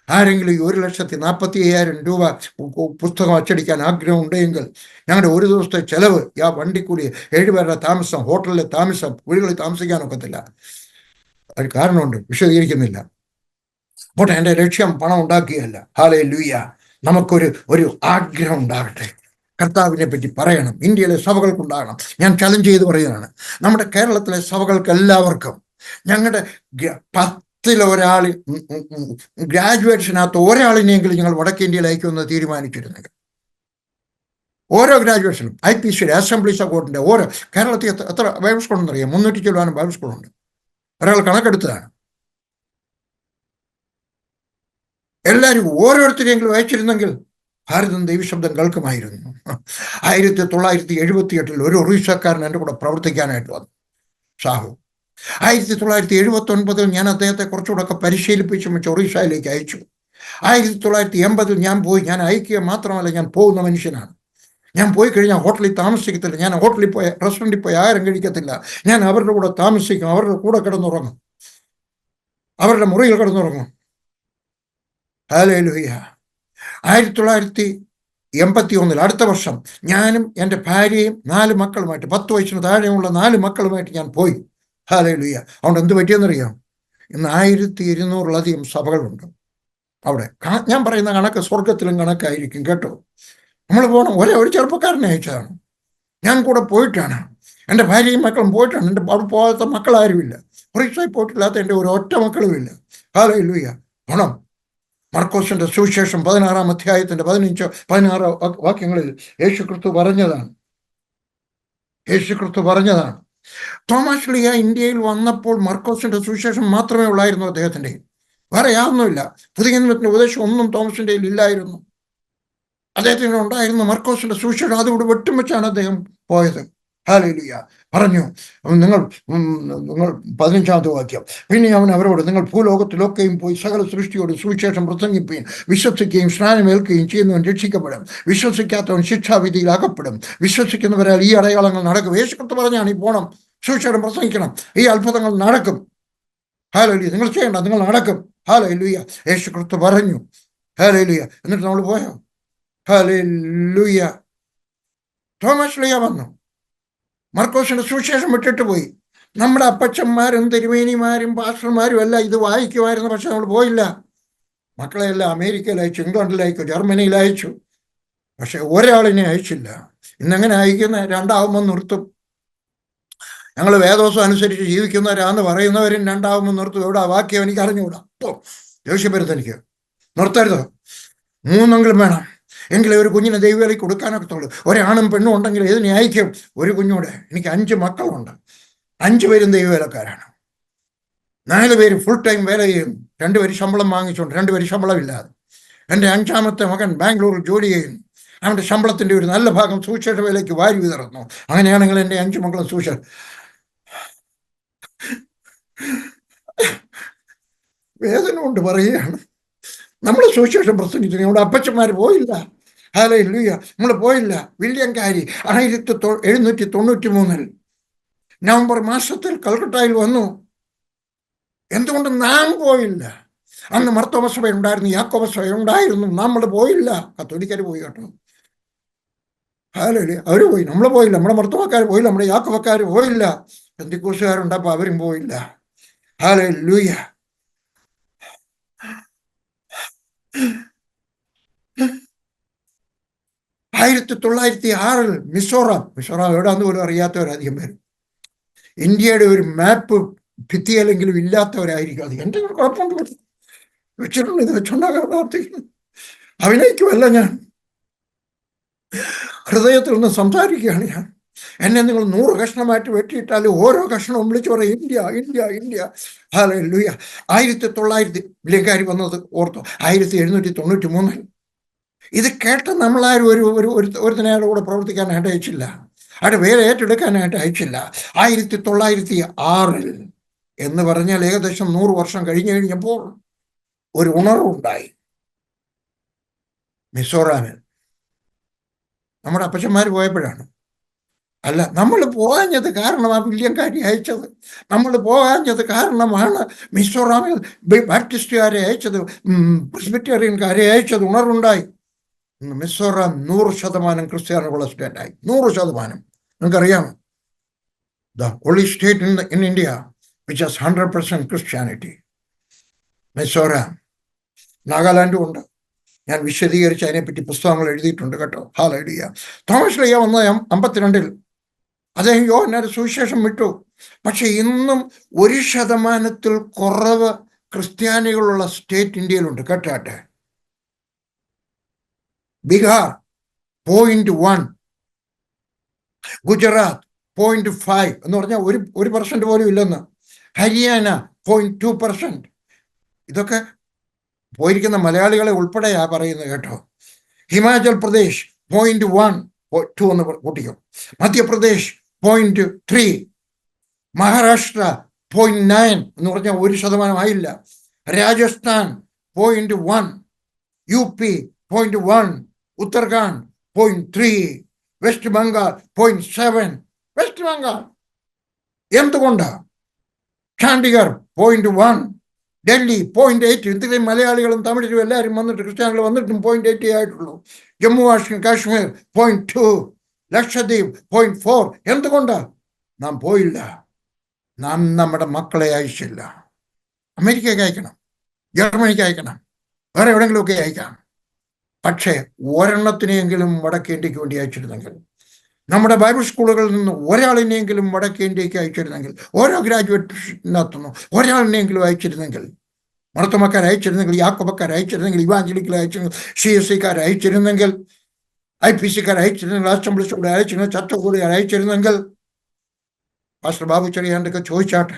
ആരെങ്കിലും ഈ 1,45,000 രൂപ പുസ്തകം അച്ചടിക്കാൻ ആഗ്രഹം ഉണ്ടെങ്കിൽ, ഞങ്ങളുടെ ഒരു ദിവസത്തെ ചെലവ്, ആ വണ്ടിക്കൂലി, 7 പേരുടെ താമസം, ഹോട്ടലിലെ താമസം, വീടുകളിൽ താമസിക്കാനൊക്കത്തില്ല. ഒരു കാരണമുണ്ട്, വിശദീകരിക്കുന്നില്ല. അപ്പോൾ എൻ്റെ ലക്ഷ്യം പണം ഉണ്ടാക്കിയല്ല. ഹല്ലേലൂയ. നമുക്കൊരു ആഗ്രഹം ഉണ്ടാകട്ടെ, കർത്താവിനെ പറ്റി പറയണം. ഇന്ത്യയിലെ സഭകൾക്കുണ്ടാകണം. ഞാൻ ചലഞ്ച് ചെയ്ത് പറയുകയാണ്, നമ്മുടെ കേരളത്തിലെ സഭകൾക്ക് എല്ലാവർക്കും, ഞങ്ങളുടെ 10 ഒരാൾ ഗ്രാജുവേഷനകത്ത് ഒരാളിനെങ്കിലും ഞങ്ങൾ വടക്കേ ഇന്ത്യയിൽ അയക്കുമെന്ന് തീരുമാനിച്ചിരുന്നെങ്കിൽ, ഓരോ ഗ്രാജുവേഷനും IPC അസംബ്ലീസ് ഓഫ് ഗോഡിൻ്റെ ഓരോ, കേരളത്തിൽ എത്ര ബൈബിൾ സ്കൂളെന്ന് അറിയാം? 300 ചിലവാനും ബൈബിൾ സ്കൂളുണ്ട്. ഒരാൾ കണക്കെടുത്തതാണ്. എല്ലാവരും ഓരോരുത്തരെങ്കിലും അയച്ചിരുന്നെങ്കിൽ ഭാരതം ദൈവശബ്ദം കേൾക്കുമായിരുന്നു. 1978 ഒരു ഒറീസക്കാരൻ എൻ്റെ കൂടെ പ്രവർത്തിക്കാനായിട്ട് വന്നു, സാഹു. 1979 ഞാൻ അദ്ദേഹത്തെ കുറച്ചുകൂടെ പരിശീലിപ്പിച്ച് ഒറീസയിലേക്ക് അയച്ചു. 1980 ഞാൻ പോയി. ഞാൻ അയക്കുക മാത്രമല്ല, ഞാൻ പോകുന്ന മനുഷ്യനാണ്. ഞാൻ പോയി കഴിഞ്ഞാൽ ഹോട്ടലിൽ താമസിക്കത്തില്ല. ഞാൻ ഹോട്ടലിൽ പോയി, റെസ്റ്റോറൻറ്റിൽ പോയി ആഹാരം കഴിക്കത്തില്ല. ഞാൻ അവരുടെ കൂടെ താമസിക്കും, അവരുടെ കൂടെ കിടന്നുറങ്ങും, അവരുടെ മുറിയിൽ കിടന്നുറങ്ങും. ഹല്ലേലൂയ. 1981 അടുത്ത വർഷം ഞാനും എൻ്റെ ഭാര്യയും 4 മക്കളുമായിട്ട്, 10 വയസ്സിന് താഴെയുള്ള 4 മക്കളുമായിട്ട് ഞാൻ പോയി. ഹല്ലേലൂയ. അതുകൊണ്ട് എന്ത് പറ്റിയെന്നറിയാം? ഇന്ന് 1200-ലധികം സഭകളുണ്ട് അവിടെ. ഞാൻ പറയുന്ന കണക്ക് സ്വർഗത്തിലും കണക്കായിരിക്കും കേട്ടോ. നമ്മൾ പോകണം. ഒരു ചെറുപ്പക്കാരനെ അയച്ചതാണ്. ഞാൻ കൂടെ പോയിട്ടാണ്. എൻ്റെ ഭാര്യയും മക്കളും പോയിട്ടാണ്. എൻ്റെ അവിടെ പോകാത്ത മക്കളാരുമില്ല. ഒറീസയിൽ പോയിട്ടില്ലാത്ത എൻ്റെ ഒരു ഒറ്റ മക്കളുമില്ല. ഹല്ലേലൂയ. പോണം. മർക്കോസിന്റെ സുവിശേഷം 16-ാം അധ്യായത്തിന്റെ 15-16 വാക്യങ്ങളിൽ യേശുക്രിസ്തു പറഞ്ഞതാണ്. തോമസ് ലീഹ ഇന്ത്യയിൽ വന്നപ്പോൾ മർക്കോസിന്റെ സുവിശേഷം മാത്രമേ ഉള്ളായിരുന്നു അദ്ദേഹത്തിന്റെ. വേറെ യാതൊന്നുമില്ല. പുതിയ നിയമത്തിന്റെ ഉപദേശം ഒന്നും തോമസിന്റെ ഇല്ലായിരുന്നു. അദ്ദേഹത്തിന് ഉണ്ടായിരുന്ന മർക്കോസിന്റെ സുവിശേഷം. അതുകൊണ്ട് വെട്ടും അദ്ദേഹം പോയത്. ഹല്ലേലൂയ. പറഞ്ഞു, നിങ്ങൾ 15-ാമത്തെ വാക്യം, പിന്നെ അവൻ അവരോട്, നിങ്ങൾ ഭൂലോകത്തിലൊക്കെയും പോയി സകല സൃഷ്ടിയോട് സുവിശേഷം പ്രസംഗിക്കുകയും വിശ്വസിക്കുകയും സ്നാനമേൽക്കുകയും ചെയ്യുന്നവൻ രക്ഷിക്കപ്പെടും, വിശ്വസിക്കാത്തവൻ ശിക്ഷാവിധിയിൽ അകപ്പെടും. വിശ്വസിക്കുന്നവരാൽ ഈ അടയാളങ്ങൾ നടക്കും. യേശുക്രിസ്തു പറഞ്ഞാണ്, ഈ പോണം, സുവിശേഷം പ്രസംഗിക്കണം, ഈ അത്ഭുതങ്ങൾ നടക്കും. ഹല്ലേലൂയ. നിങ്ങൾ ചെയ്യണ്ട, നിങ്ങൾ നടക്കും. ഹല്ലേലൂയ. യേശുക്രിസ്തു പറഞ്ഞു. ഹല്ലേലൂയ. എന്നിട്ട് നമ്മൾ പോയോ? ഹല്ലേലൂയ. തോമസ് ലീഹ വന്നു, മർക്കോസിന്റെ സുവിശേഷം വിട്ടിട്ട് പോയി. നമ്മുടെ അപ്പച്ചന്മാരും തിരുമേനിമാരും പാസ്റ്റർമാരും എല്ലാം ഇത് വായിക്കുമായിരുന്നു. പക്ഷെ നമ്മൾ പോയില്ല. മക്കളെല്ലാം അമേരിക്കയിൽ അയച്ചു, ഇംഗ്ലണ്ടിൽ അയച്ചു, ജർമ്മനിയിൽ അയച്ചു. പക്ഷെ ഒരാളിനെ അയച്ചില്ല. ഇന്നെങ്ങനെ അയക്കുന്ന? 2ആവുമ്പോൾ നിർത്തും. ഞങ്ങൾ വേദോസം അനുസരിച്ച് ജീവിക്കുന്നവരാന്ന് പറയുന്നവരും 2ആവുമ്പോൾ നിർത്തും. എവിടെ വാക്യം എനിക്ക് അറിഞ്ഞുകൂടാ. അപ്പോൾ ദേഷ്യം വരുന്നത് എനിക്ക്. നിർത്തരുത്. 3 വേണം, എങ്കിലേ ഒരു കുഞ്ഞിനെ ദൈവവേലയ്ക്ക് കൊടുക്കാനൊക്കത്തുള്ളൂ. ഒരാണും പെണ്ണും ഉണ്ടെങ്കിൽ ഇതിനെ അയക്കും. ഒരു കുഞ്ഞൂടെ. എനിക്ക് 5 മക്കളുണ്ട്. 5 പേരും ദൈവവേലക്കാരാണ്. 4 പേര് ഫുൾ ടൈം വേല ചെയ്യുന്നു. 2 പേര് ശമ്പളം വാങ്ങിച്ചുകൊണ്ട്, 2 പേര് ശമ്പളമില്ലാതെ. എൻ്റെ 5ാമത്തെ മകൻ ബാംഗ്ലൂരിൽ ജോലി ചെയ്യുന്നു. അവൻ്റെ ശമ്പളത്തിൻ്റെ ഒരു നല്ല ഭാഗം സുവിശേഷ വേലയ്ക്ക് വാരി വിതറുന്നു. അങ്ങനെയാണെങ്കിൽ എൻ്റെ 5 മക്കളും സുവിശേഷം. വേദന കൊണ്ട് പറയുകയാണ്, നമ്മൾ സുവിശേഷം പ്രസംഗിച്ചു, നമ്മുടെ അപ്പച്ചന്മാർ പോയില്ല. ഹല്ലേലൂയ, നമ്മൾ പോയില്ല. വില്യം കാരി 1793 നവംബർ മാസത്തിൽ കൽക്കട്ടയിൽ വന്നു. എന്തുകൊണ്ട് നാം പോയില്ല? അന്ന് മർത്തോമ സഭ ഉണ്ടായിരുന്നു, യാക്കോബ സഭ ഉണ്ടായിരുന്നു, നമ്മൾ പോയില്ല. കത്തോലിക്കാർ പോയി കേട്ടോ. ഹല്ലേലൂയ, അവർ പോയി, നമ്മൾ പോയില്ല. നമ്മുടെ മർത്തോമക്കാർ പോയില്ല, നമ്മുടെ യാക്കോബക്കാർ പോയില്ല. പെന്തിക്കോസുകാരുണ്ടപ്പോൾ അവരും പോയില്ല. ഹല്ലേലൂയ. 1906 മിസോറാം എവിടെയാന്ന് പോലും അറിയാത്തവരധികം പേര്. ഇന്ത്യയുടെ ഒരു മാപ്പ് ഭിത്തിയിലെങ്കിലും ഇല്ലാത്തവരായിരിക്കും. അത് എൻ്റെ കുഴപ്പമുണ്ട്, വെച്ചിട്ടുണ്ട്. ഇത് വെച്ചുണ്ടാകാൻ പ്രാർത്ഥിക്കുന്നു. അഭിനയിക്കുമല്ല, ഞാൻ ഹൃദയത്തിൽ നിന്ന് സംസാരിക്കുകയാണ്. ഞാൻ എന്നെ നിങ്ങൾ 100 കഷ്ണമായിട്ട് വെട്ടിയിട്ടാലും ഓരോ കഷ്ണവും വിളിച്ചു പറയും ഇന്ത്യ, ഇന്ത്യ, ഇന്ത്യ. ഹല്ലേലൂയ. 1900 വില്യംകാരി വന്നത് ഓർത്തോ, 1793. ഇത് കേട്ട് നമ്മളാരും ഒരുത്തിനയാളുടെ കൂടെ പ്രവർത്തിക്കാനായിട്ട് അയച്ചില്ല, അവിടെ വേറെ ഏറ്റെടുക്കാനായിട്ട് അയച്ചില്ല. 1906 എന്ന് പറഞ്ഞാൽ ഏകദേശം 100 വർഷം കഴിഞ്ഞപ്പോൾ ഒരു ഉണർവുണ്ടായി മിസോറാമിൽ. നമ്മുടെ അപ്പച്ചന്മാർ പോയപ്പോഴാണ്. അല്ല, നമ്മൾ പോകാഞ്ഞത് കാരണമാണ് വില്യംകാരി അയച്ചത്. നമ്മൾ പോകാഞ്ഞത് കാരണമാണ് മിസോറാമിൽ ബാപ്റ്റിസ്റ്റുകാരെ അയച്ചത്, പ്രെസ്ബിറ്റേറിയൻകാരെ അയച്ചത്. ഉണർവുണ്ടായി. മിസോറാം 100% ക്രിസ്ത്യാനികളുള്ള സ്റ്റേറ്റായി. 100%. നിങ്ങൾക്കറിയാമോ, the only state in India which has 100% Christianity, Mizoram. നാഗാലാൻഡും ഉണ്ട്. ഞാൻ വിശദീകരിച്ച് അതിനെപ്പറ്റി പുസ്തകങ്ങൾ എഴുതിയിട്ടുണ്ട് കേട്ടോ. ഹല്ലേലൂയ. തോമസ് ലീയ വന്ന 52 അദ്ദേഹം യോഹന്നാന്റെ സുവിശേഷം വിട്ടു. പക്ഷെ ഇന്നും 1% കുറവ് ക്രിസ്ത്യാനികളുള്ള സ്റ്റേറ്റ് ഇന്ത്യയിലുണ്ട്. കേട്ടാട്ടെ, ബീഹാർ 0.1, ഗുജറാത്ത് 0.5 എന്ന് പറഞ്ഞാൽ 1% പോലും ഇല്ലെന്ന്. ഹരിയാന 0.2%. ഇതൊക്കെ പോയിരിക്കുന്ന മലയാളികളെ ഉൾപ്പെടെയാ പറയുന്നത് കേട്ടോ. ഹിമാചൽ പ്രദേശ് 0.1-2 എന്ന് കൂട്ടിക്കും. മധ്യപ്രദേശ് 0.3, മഹാരാഷ്ട്ര 0.9 എന്ന് പറഞ്ഞാൽ 1% ആയില്ല. Rajasthan 0.1, UP 0.1, Uttarakhand 0.3, west Bengal 0.7. West Bengal എന്തുകൊണ്ടാ? ചണ്ഡീഗഡ് 0.1, ഡൽഹി 0.8. ഇത്രയും മലയാളികളും തമിഴരും എല്ലാവരും വന്നിട്ട്, ക്രിസ്ത്യാനികൾ വന്നിട്ടും 0.8 ആയിട്ടുള്ളൂ. ജമ്മു കാശ്മീർ 0.2, ലക്ഷദ്വീപ് 0.4. എന്തുകൊണ്ടാ? നാം പോയില്ല. നാം നമ്മുടെ മക്കളെ അയച്ചില്ല. അമേരിക്കയ്ക്ക് അയക്കണം, ജർമ്മനിക്ക് അയക്കണം, വേറെ എവിടെയെങ്കിലുമൊക്കെ അയക്കാം. പക്ഷേ ഒരെണ്ണത്തിനെങ്കിലും വടക്കേ ഇന്ത്യക്ക് വേണ്ടി അയച്ചിരുന്നെങ്കിൽ, നമ്മുടെ ബൈബിൾ സ്കൂളുകളിൽ നിന്ന് ഒരാളിനെങ്കിലും വടക്കേ ഇന്ത്യക്ക് അയച്ചിരുന്നെങ്കിൽ, ഓരോ ഗ്രാജുവേറ്റിനകത്തുനിന്ന് ഒരാളിനെങ്കിലും അയച്ചിരുന്നെങ്കിൽ, മർത്തോമക്കാർ അയച്ചിരുന്നെങ്കിൽ, യാക്കോബക്കാർ അയച്ചിരുന്നെങ്കിൽ, ഇവാഞ്ചലിക്കൽ അയച്ചിരുന്നെങ്കിൽ, CSCക്കാർ അയച്ചിരുന്നെങ്കിൽ, IPCക്കാർ അയച്ചിരുന്നെങ്കിൽ, അസംബ്ലിസ്റ്റുകാർ അയച്ചിരുന്നെങ്കിൽ, ചട്ടക്കൂടുകാർ അയച്ചിരുന്നെങ്കിൽ, പാസ്റ്റർ ബാബു ചെറിയാണ്ടൊക്കെ ചോദിച്ചാട്ടെ.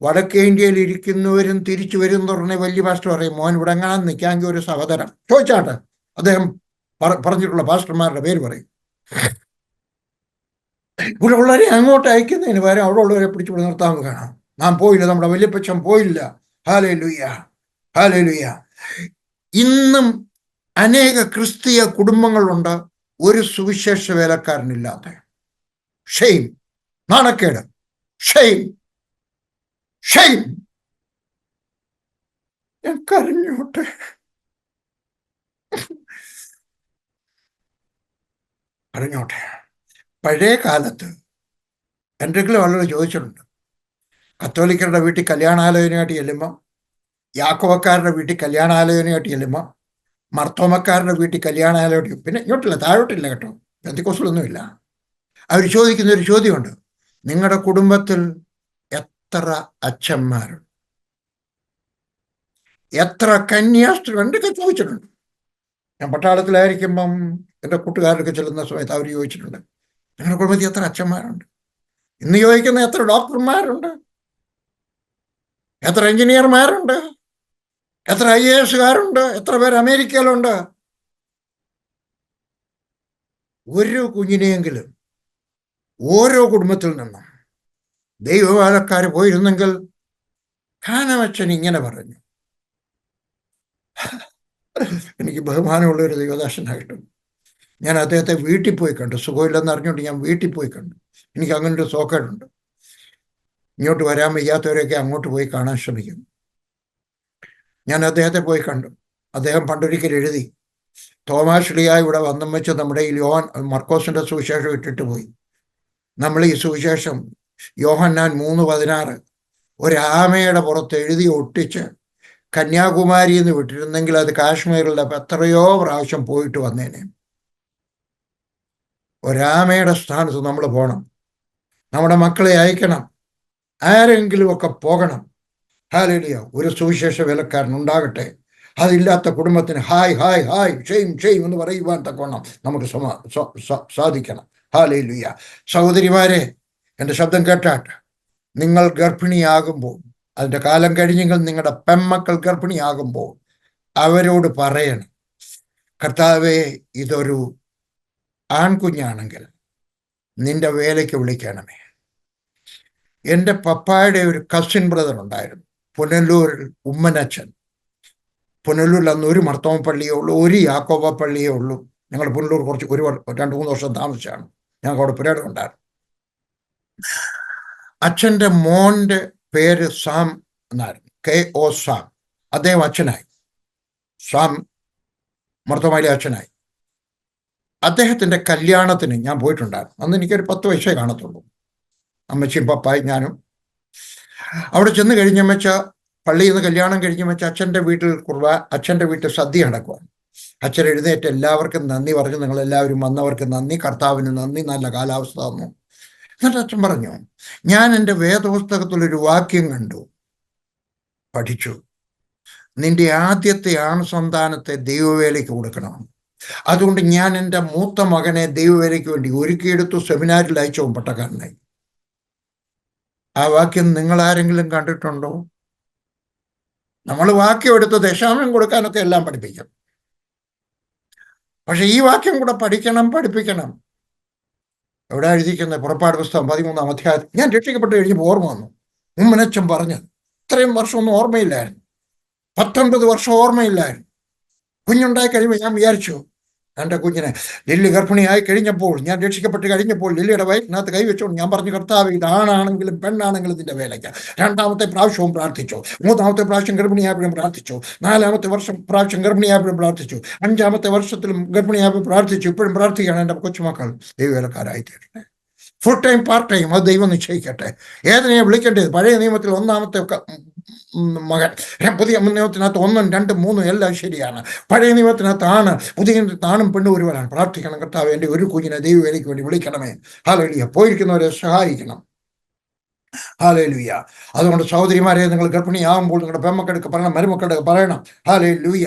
വടക്കേ ഇന്ത്യയിൽ ഇരിക്കുന്നവരും തിരിച്ചു വരും എന്ന് പറഞ്ഞ വലിയ പാസ്റ്റർ പറയും, മോൻ ഇവിടെ എങ്ങാൻ നിൽക്കാമെങ്കിൽ ഒരു സഹോദരൻ ചോദിച്ചാട്ടെ. അദ്ദേഹം പറഞ്ഞിട്ടുള്ള പാസ്റ്റർമാരുടെ പേര് പറയും. ഇവിടെ ഉള്ളവരെ അങ്ങോട്ട് അയക്കുന്നതിന് പകരം അവിടെ ഉള്ളവരെ പിടിച്ചു നിർത്താൻ കാണാം. നാം പോയില്ല, നമ്മുടെ വല്യപ്പച്ചൻ പോയില്ല. Hallelujah, hallelujah. ഇന്നും അനേക ക്രിസ്തീയ കുടുംബങ്ങളുണ്ട് ഒരു സുവിശേഷ വേലക്കാരനില്ലാത്ത. ഷെയിം, നാണക്കേട്, ഷെയിം, ഷെയിം. ഞാൻ കരഞ്ഞോട്ടെ. അറിഞ്ഞോട്ടെ. പഴയ കാലത്ത് എന്തെങ്കിലും ആളുകൾ ചോദിച്ചിട്ടുണ്ട്, കത്തോലിക്കരുടെ വീട്ടിൽ കല്യാണാലോചനയായിട്ട് ചെല്ലുമ്പോൾ, യാക്കോബക്കാരുടെ വീട്ടിൽ കല്യാണാലോചനയായിട്ട് ചെല്ലുമ്പോൾ, മർത്തോമക്കാരുടെ വീട്ടിൽ കല്യാണാലോചന, പിന്നെ ഇങ്ങോട്ടില്ല, താഴോട്ടില്ല കേട്ടോ, പെന്തിക്കോസിലൊന്നുമില്ല. അവർ ചോദിക്കുന്ന ഒരു ചോദ്യമുണ്ട്, നിങ്ങളുടെ കുടുംബത്തിൽ എത്ര അച്ഛന്മാരുണ്ട്, എത്ര കന്യാസ്ത്രീ? എന്തൊക്കെ ചോദിച്ചിട്ടുണ്ട്. ഞാൻ പട്ടാളത്തിലായിരിക്കുമ്പം എൻ്റെ കൂട്ടുകാരൊക്കെ ചെല്ലുന്ന സമയത്ത് അവർ ചോദിച്ചിട്ടുണ്ട്, നിങ്ങളുടെ കുടുംബത്തിൽ എത്ര അച്ഛന്മാരുണ്ട്? ഇന്ന് ചോദിക്കുന്ന എത്ര ഡോക്ടർമാരുണ്ട്, എത്ര എഞ്ചിനീയർമാരുണ്ട്, എത്ര IASകാരുണ്ട്, എത്ര പേര് അമേരിക്കയിലുണ്ട്? ഒരു കുഞ്ഞിനെയെങ്കിലും ഓരോ കുടുംബത്തിൽ നിന്നും ദൈവവേലക്കാർ പോയിരുന്നെങ്കിൽ കാനവച്ചൻ ഇങ്ങനെ പറഞ്ഞു. എനിക്ക് ബഹുമാനമുള്ള ഒരു ദൈവദാസനായിട്ടും ഞാൻ അദ്ദേഹത്തെ വീട്ടിൽ പോയി കണ്ടു. സുഖമില്ലെന്ന് അറിഞ്ഞുകൊണ്ട് ഞാൻ വീട്ടിൽ പോയി കണ്ടു. എനിക്ക് അങ്ങനെ ഒരു സോക്കേടുണ്ട്. ഇങ്ങോട്ട് വരാൻ വയ്യാത്തവരെയൊക്കെ അങ്ങോട്ട് പോയി കാണാൻ ശ്രമിക്കും. ഞാൻ അദ്ദേഹത്തെ പോയി കണ്ടു. അദ്ദേഹം പണ്ടൊരിക്കൽ എഴുതി, തോമാശ്ലീഹ ഇവിടെ വന്നും വെച്ച് നമ്മുടെ ഈ മർക്കോസിന്റെ സുവിശേഷം ഇട്ടിട്ട് പോയി. നമ്മൾ ഈ സുവിശേഷം യോഹന്നാൻ 3:16 ഒരാമയുടെ പുറത്ത് എഴുതി ഒട്ടിച്ച് കന്യാകുമാരിയിൽ നിന്ന് വിട്ടിരുന്നെങ്കിൽ അത് കാശ്മീരിലെ എത്രയോ പ്രാവശ്യം പോയിട്ട് വന്നേനെ. ഒരാമയുടെ സ്ഥാനത്ത് നമ്മൾ പോകണം. നമ്മുടെ മക്കളെ അയക്കണം. ആരെങ്കിലുമൊക്കെ പോകണം. ഹല്ലേലൂയ. ഒരു സുവിശേഷ വേലക്കാരൻ ഉണ്ടാകട്ടെ. അതില്ലാത്ത കുടുംബത്തിന് hi hi hi shame shame എന്ന് പറയുവാൻ തക്കവണ്ണം നമുക്ക് സാധിക്കണം. ഹല്ലേലൂയ. സഹോദരിമാരെ, എൻ്റെ ശബ്ദം കേട്ടാട്ട്, നിങ്ങൾ ഗർഭിണിയാകുമ്പോൾ, അതിൻ്റെ കാലം കഴിഞ്ഞെങ്കിൽ നിങ്ങളുടെ പെൺമക്കൾ ഗർഭിണിയാകുമ്പോൾ അവരോട് പറയണം, കർത്താവേ, ഇതൊരു ആൺകുഞ്ഞാണെങ്കിൽ നിന്റെ വേലയ്ക്ക് വിളിക്കണമേ. എൻ്റെ പപ്പായുടെ ഒരു കസിൻ ബ്രദർ ഉണ്ടായിരുന്നു, പുനലൂരിൽ ഉമ്മനച്ചൻ. പുനലൂരിൽ അന്ന് ഒരു മർത്തോമ പള്ളിയേ ഉള്ളൂ, ഒരു യാക്കോബ പള്ളിയേ ഉള്ളൂ. ഞങ്ങൾ പുനലൂർ കുറച്ച് 2-3 വർഷം താമസിച്ചാണ്. ഞങ്ങൾക്ക് അവിടെ പുരേടം ഉണ്ടായിരുന്നു. അച്ഛൻ്റെ മോൻ്റെ പേര് സാം എന്നായിരുന്നു, KO സാം. അദ്ദേഹം അച്ഛനായി. സാം മർത്തോമയിലെ അച്ഛനായി. അദ്ദേഹത്തിൻ്റെ കല്യാണത്തിന് ഞാൻ പോയിട്ടുണ്ടായിരുന്നു. അന്ന് എനിക്കൊരു 10 വയസ്സേ കാണത്തുള്ളൂ. അമ്മച്ചിയും പപ്പായും ഞാനും അവിടെ ചെന്ന് കഴിഞ്ഞമ്മച്ച പള്ളിയിൽ നിന്ന് കല്യാണം കഴിഞ്ഞമ്മച്ച അച്ഛൻ്റെ വീട്ടിൽ സദ്യ നടക്കുവാണ്. അച്ഛൻ എഴുന്നേറ്റ് എല്ലാവർക്കും നന്ദി പറഞ്ഞു, നിങ്ങളെല്ലാവരും വന്നവർക്ക് നന്ദി, കർത്താവിന് നന്ദി, നല്ല കാലാവസ്ഥ തന്നു. എന്നിട്ട് അച്ഛൻ പറഞ്ഞു, ഞാൻ എൻ്റെ വേദപുസ്തകത്തിലൊരു വാക്യം കണ്ടു, പഠിച്ചു. നിന്റെ ആദ്യത്തെ ആൺസന്താനത്തെ ദൈവവേലയ്ക്ക് കൊടുക്കണം. അതുകൊണ്ട് ഞാൻ എൻ്റെ മൂത്ത മകനെ ദൈവവേലയ്ക്ക് വേണ്ടി ഒരുക്കിയെടുത്തു, സെമിനാരിൽ അയച്ചു, പട്ടക്കാരനായി. ആ വാക്യം നിങ്ങൾ ആരെങ്കിലും കണ്ടിട്ടുണ്ടോ? നമ്മൾ വാക്യം എടുത്ത് ദശാംശം കൊടുക്കാനൊക്കെ എല്ലാം പഠിപ്പിക്കും. പക്ഷെ ഈ വാക്യം കൂടെ പഠിപ്പിക്കണം. എവിടെ എഴുതിക്കുന്നത്? പുറപ്പാട് പുസ്തകം 13-ാം അധ്യായം. ഞാൻ രക്ഷിക്കപ്പെട്ട് കഴിഞ്ഞപ്പോൾ ഓർമ്മ വന്നു. ഉമ്മനച്ചൻ പറഞ്ഞത് ഇത്രയും വർഷമൊന്നും ഓർമ്മയില്ലായിരുന്നു. 19 വർഷം ഓർമ്മയില്ലായിരുന്നു. കുഞ്ഞുണ്ടായി കഴിയുമ്പോൾ ഞാൻ വിചാരിച്ചു, എൻ്റെ കുഞ്ഞിനെ ലില്ലി ഗർഭിണിയായി കഴിഞ്ഞപ്പോൾ, ഞാൻ രക്ഷിക്കപ്പെട്ട് കഴിഞ്ഞപ്പോൾ ലില്ലിയുടെ വയറ്റിനകത്ത് കൈവച്ചുകൊണ്ട് ഞാൻ പറഞ്ഞു, കർത്താവ്, ഇതാണാണെങ്കിലും പെണ്ണാണെങ്കിലും ഇതിൻ്റെ വേലയ്ക്ക്. 2ാമത്തെ പ്രാവശ്യവും പ്രാർത്ഥിച്ചു. 3ാമത്തെ പ്രാവശ്യം ഗർഭിണിയായപ്പോഴും പ്രാർത്ഥിച്ചു. 4ാമത്തെ പ്രാവശ്യം ഗർഭിണിയായപ്പോഴും പ്രാർത്ഥിച്ചു. 5ാമത്തെ വർഷത്തിലും ഗർഭിണിയായപ്പോൾ പ്രാർത്ഥിച്ചു. ഇപ്പോഴും പ്രാർത്ഥിക്കുകയാണ് എൻ്റെ കൊച്ചുമക്കൾ ദൈവവേലക്കാരായി തീരട്ടെ. ഫുൾ ടൈം പാർട്ട് ടൈം അത് ദൈവം നിശ്ചയിക്കട്ടെ. ഏതിനെയാണ് വിളിക്കേണ്ടത്? പഴയ നിയമത്തിൽ 1ാമത്തെ മകൻ, പുതിയ നിയമത്തിനകത്ത് 1, 2, 3 എല്ലാം ശരിയാണ്. പഴയ നിയമത്തിനകത്ത് ആണ്, പുതിയ ആണും പെണ്ണും ഒരുവരാണ്. പ്രാർത്ഥിക്കണം, കർത്താവ്, എൻ്റെ ഒരു കുഞ്ഞിനെ ദൈവവേലയ്ക്ക് വേണ്ടി വിളിക്കണമേ. ഹല്ലേലൂയ. പോയിരിക്കുന്നവരെ സഹായിക്കണം. ഹല്ലേലൂയ. അതുകൊണ്ട് സഹോദരിമാരെ, നിങ്ങൾ ഗർഭിണിയാകുമ്പോൾ നിങ്ങളുടെ പെൺമക്കളൊക്കെ പറയണം, മരുമക്കളുടെ പറയണം, ഹല്ലേലൂയ.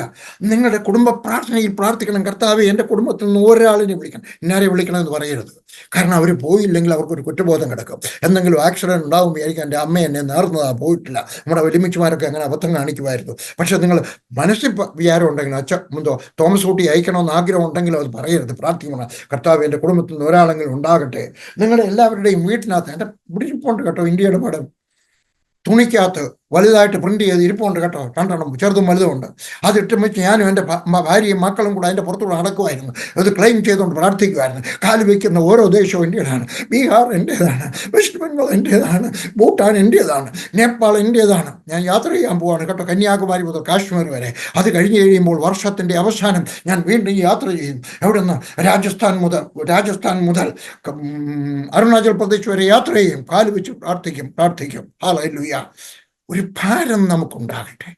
നിങ്ങളുടെ കുടുംബ പ്രാർത്ഥനയിൽ പ്രാർത്ഥിക്കണം, കർത്താവ്, എൻ്റെ കുടുംബത്തിൽ നിന്ന് ഒരാളിനെ വിളിക്കണം. ഇന്നാരെ വിളിക്കണം എന്ന് പറയരുത്. കാരണം അവർ പോയില്ലെങ്കിൽ അവർക്കൊരു കുറ്റബോധം കിടക്കും. എന്തെങ്കിലും ആക്സിഡൻറ്റ് ഉണ്ടാകുമ്പോൾ ആയിരിക്കും, എൻ്റെ അമ്മ എന്നെ നേർന്നതാ, പോയിട്ടില്ല. നമ്മുടെ വലിയമ്മച്ചിമാരൊക്കെ അങ്ങനെ അബദ്ധം കാണിക്കുമായിരുന്നു. പക്ഷെ നിങ്ങൾ മനസ്സിൽ വിചാരം ഉണ്ടെങ്കിലും, തോമസ് കുട്ടി അയക്കണമെന്ന് ആഗ്രഹം ഉണ്ടെങ്കിലും അത് പറയരുത്. പ്രാർത്ഥിക്കണം, കർത്താവ്, എൻ്റെ കുടുംബത്തിൽ നിന്ന് ഒരാളെങ്കിലും ഉണ്ടാകട്ടെ. നിങ്ങളുടെ എല്ലാവരുടെയും വീട്ടിനകത്ത് എൻ്റെ പിടിപ്പുണ്ട് കേട്ടോ, ഇന്ത്യയുടെ പടം തുണിക്കകത്ത് വലുതായിട്ട് പ്രിന്റ് ചെയ്ത് ഇരിപ്പുണ്ട് കേട്ടോ, 2 ചെറുതും വലുതും ഉണ്ട്. അതിട്ട് വെച്ച് ഞാനും എൻ്റെ ഭാര്യയും മക്കളും കൂടെ അതിൻ്റെ പുറത്തുകൂടെ നടക്കുമായിരുന്നു. അത് ക്ലെയിം ചെയ്തുകൊണ്ട് പ്രാർത്ഥിക്കുമായിരുന്നു. കാല് വയ്ക്കുന്ന ഓരോ ദേശവും എൻ്റേതാണ്. ബീഹാർ എൻ്റേതാണ്, വെസ്റ്റ് ബംഗാൾ എൻ്റേതാണ്, ഭൂട്ടാൻ എൻ്റേതാണ്, നേപ്പാൾ എൻ്റേതാണ്. ഞാൻ യാത്ര ചെയ്യാൻ പോവാണ് കേട്ടോ, കന്യാകുമാരി മുതൽ കാശ്മീർ വരെ. അത് കഴിഞ്ഞ് കഴിയുമ്പോൾ വർഷത്തിൻ്റെ അവസാനം ഞാൻ വീണ്ടും യാത്ര ചെയ്യും. എവിടെ നിന്ന്? രാജസ്ഥാൻ മുതൽ അരുണാചൽ പ്രദേശ് വരെ യാത്ര ചെയ്യും. കാല് വെച്ച് പ്രാർത്ഥിക്കും. ഹല്ലേലൂയ. ഒരു ഭാരം നമുക്കുണ്ടാകട്ടെ,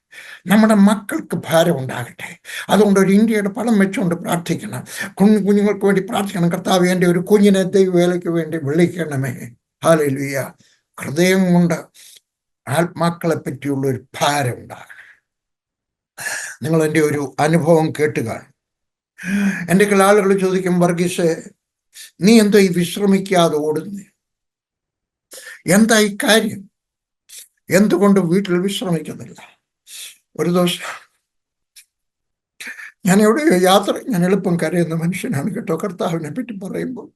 നമ്മുടെ മക്കൾക്ക് ഭാരം ഉണ്ടാകട്ടെ. അതുകൊണ്ട് ഒരു ഇന്ത്യയുടെ പടം വെച്ചുകൊണ്ട് പ്രാർത്ഥിക്കണം. കുഞ്ഞുങ്ങൾക്ക് വേണ്ടി പ്രാർത്ഥിക്കണം, കർത്താവ്, എൻ്റെ ഒരു കുഞ്ഞിനെ ദൈവവേലയ്ക്ക് വേണ്ടി വിളിക്കണമേ. ഹല്ലേലൂയ. ഹൃദയം കൊണ്ട് ആത്മാക്കളെ പറ്റിയുള്ള ഒരു ഭാരം ഉണ്ടാകണം. നിങ്ങൾ എൻ്റെ ഒരു അനുഭവം കേട്ട് കാണും. എൻ്റെ ആളുകൾ ചോദിക്കും, വർഗീസേ, നീ എന്തോ ഈ വിശ്രമിക്കാതെ ഓടുന്നേ? എന്താ ഈ കാര്യം? എന്തുകൊണ്ട് വീട്ടിൽ വിശ്രമിക്കുന്നില്ല? ഒരു ദിവസം ഞാൻ ഞാൻ എളുപ്പം കരയുന്ന മനുഷ്യനാണ് കേട്ടോ. കർത്താവിനെ പറ്റി പറയുമ്പോൾ